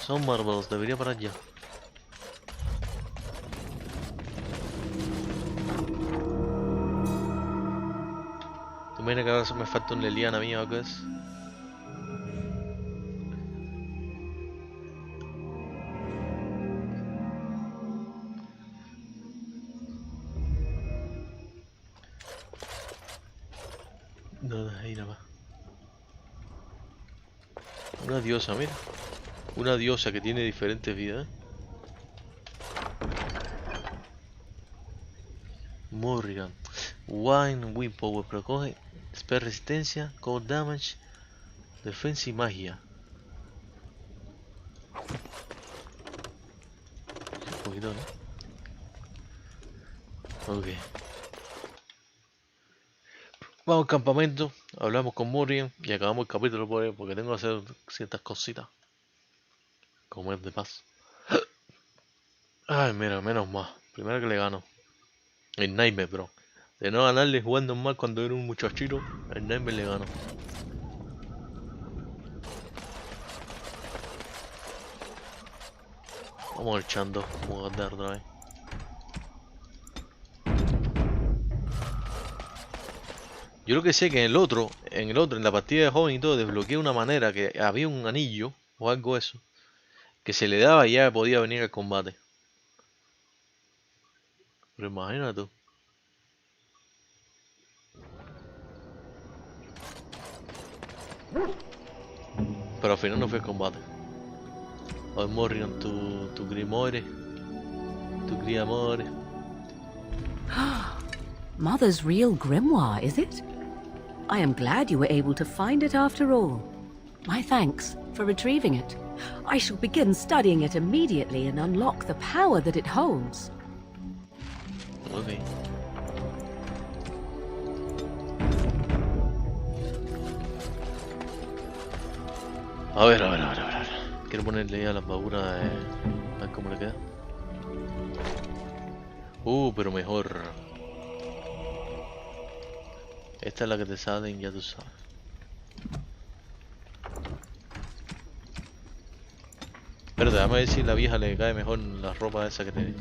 Son malvados, debería parar ya. ¿Tú me imaginas que ahora me falta un Leliana mío o qué es? No, ahí nada más. Una diosa, mira. Una diosa que tiene diferentes vidas. Morrigan. Wine, Wind Power, pero coge spell resistencia, cold damage, defensa y magia. Un poquito, ¿no? Ok. Vamos al campamento, hablamos con Morrigan y acabamos el capítulo por ahí porque tengo que hacer ciertas cositas. Comer de paz. Ay, mira, menos mal. Primero que le gano. El Nightmare, bro. De no ganarle jugando mal cuando era un muchachito, el Nightmare le ganó. Vamos echando, vamos a dar otra vez. Yo lo que sé que en en la partida de joven y todo, desbloqueé una manera que había un anillo o algo eso, que se le daba y ya podía venir al combate. Pero imagínate tú. Pero al final no fue el combate. Hoy Morrigan, tu Grimore. Tu Griamore. Mother's real grimoire, is it? I am glad you were able to find it after all. My thanks for retrieving it. I shall begin studying it immediately and unlock the power that it holds. Okay. A ver. Quiero ponerle ya las baburas a ver cómo le queda. Pero mejor. Esta es la que te salen, ya tú sabes. Pero déjame ver si la vieja le cae mejor la ropa esa que le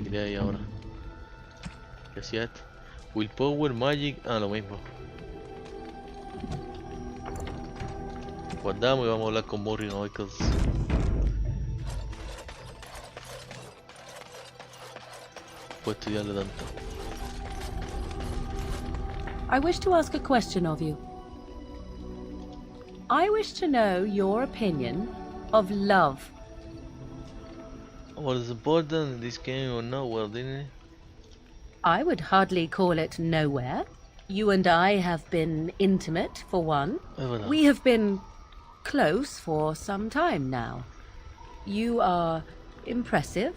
quité ahí ahora. ¿Qué hacía esto? Willpower, Magic, lo mismo. Guardamos y vamos a hablar con Morrigan hoy. Puedo estudiarle tanto. I wish to ask a question of you. I wish to know your opinion of love. What is important in this game or not? Well, didn't it? I would hardly call it nowhere. You and I have been intimate, for one. We have been close for some time now. You are impressive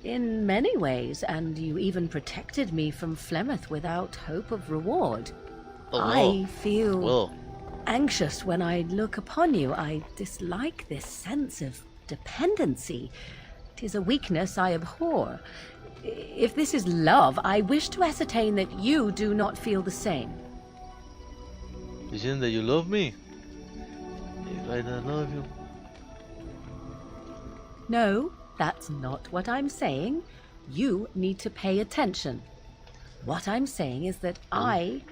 in many ways, and you even protected me from Flemeth without hope of reward. I feel anxious when I look upon you. I dislike this sense of dependency. It is a weakness I abhor. If this is love, I wish to ascertain that you do not feel the same. Dicen that you love me. If I don't love you. No, that's not what I'm saying. You need to pay attention. What I'm saying is that I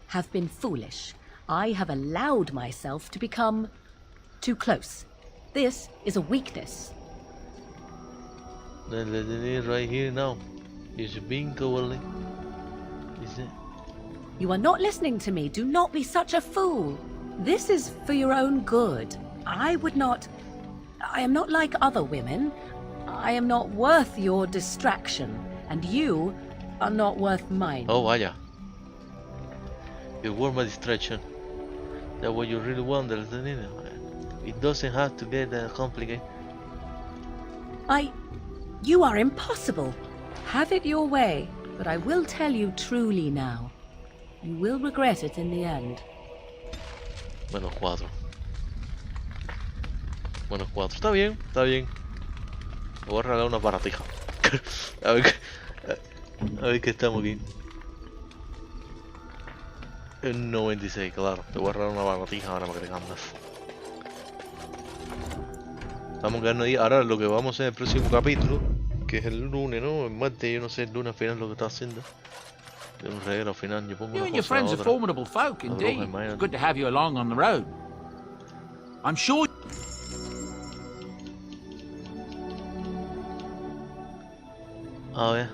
have been foolish. I have allowed myself to become too close. This is a weakness. Then let it right here now. Is being cowardly. Is it? You are not listening to me. Do not be such a fool. This is for your own good. I am not like other women. I am not worth your distraction, and you are not worth mine. Oh, vaya. You were my distraction. That what you really want, it doesn't have to get that complicated. You are impossible. Have it your way, but I will tell you truly now. You will regret it in the end. Menos 4. Menos 4. Está bien, está bien. Me voy a regalar una baratija. a ver qué estamos aquí. En 96, claro. Te voy a regalar una baratija ahora para que te cambies. Vamos a quedarnos ahí. Ahora lo que vamos a hacer en el próximo capítulo, que es el lunes, ¿no? El martes, yo no sé, el lunes al final lo que está haciendo. De un regalo al final, yo pongo You una and your cosa friends a are otra. formidable folk, Una indeed. roja, imagínate. It's good to have you along on the road. I'm sure... A ver.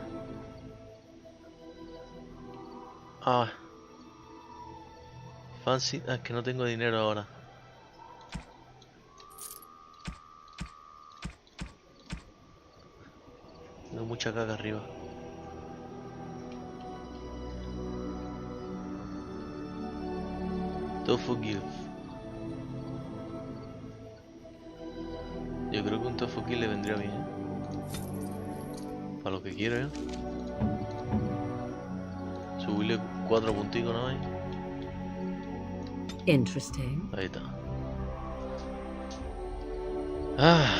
A ver. Fancy. Ah, es que no tengo dinero ahora. Tengo mucha caca arriba. Tofu Give. Yo creo que un Tofu Give le vendría bien, ¿eh? Para lo que quiero, ¿eh? Subirle 4 punticos, ¿no? Ahí. Interesting. Ahí está. Ah.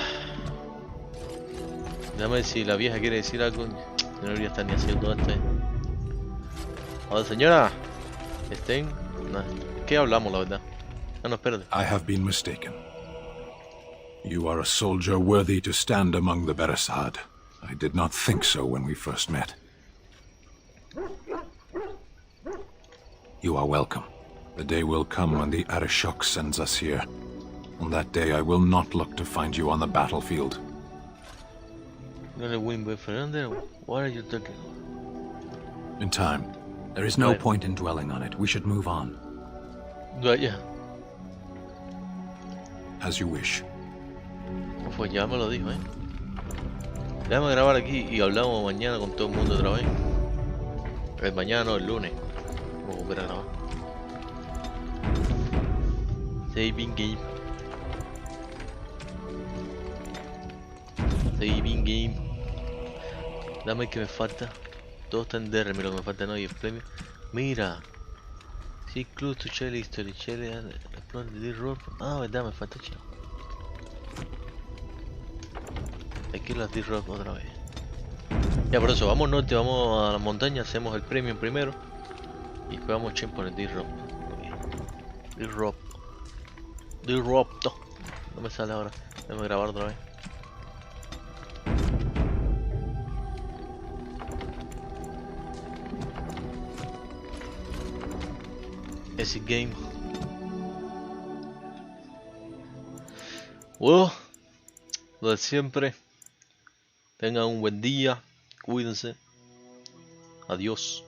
Déjame ver si la vieja quiere decir algo. Yo no debería estar ni haciendo esto. Hola, señora. Estén. ¿Qué hablamos, la verdad? Ah, no, espérate. I have been mistaken. You are a soldier worthy to stand among the Beresad. I did not think so when we first met. You are welcome. The day will come when the Arishok sends us here. On that day, I will not look to find you on the battlefield. What are you talking? In time. There is no point in dwelling on it. We should move on. Yeah. As you wish. Pues ya me lo dijo, ¿eh? Déjame grabar aquí y hablamos mañana con todo el mundo otra vez. El mañana no, el lunes. Vamos a volver a grabar. Saving game. Saving game. Dame el que me falta. Todo está en DR, mira lo que me falta, no, y el premio. Mira. Sí, club to Shelly History. Shelly Explore the D-Rock. Ah, verdad, me falta chao. Hay que ir a las D-Rock otra vez. Ya, por eso, vamos norte, vamos a la montaña, hacemos el premium primero. Y después vamos a por el D-Rock. D-Rock. D-Rock, no me sale ahora. Déjame grabar otra vez. Ese game. Bueno, lo de siempre. Tengan un buen día. Cuídense. Adiós.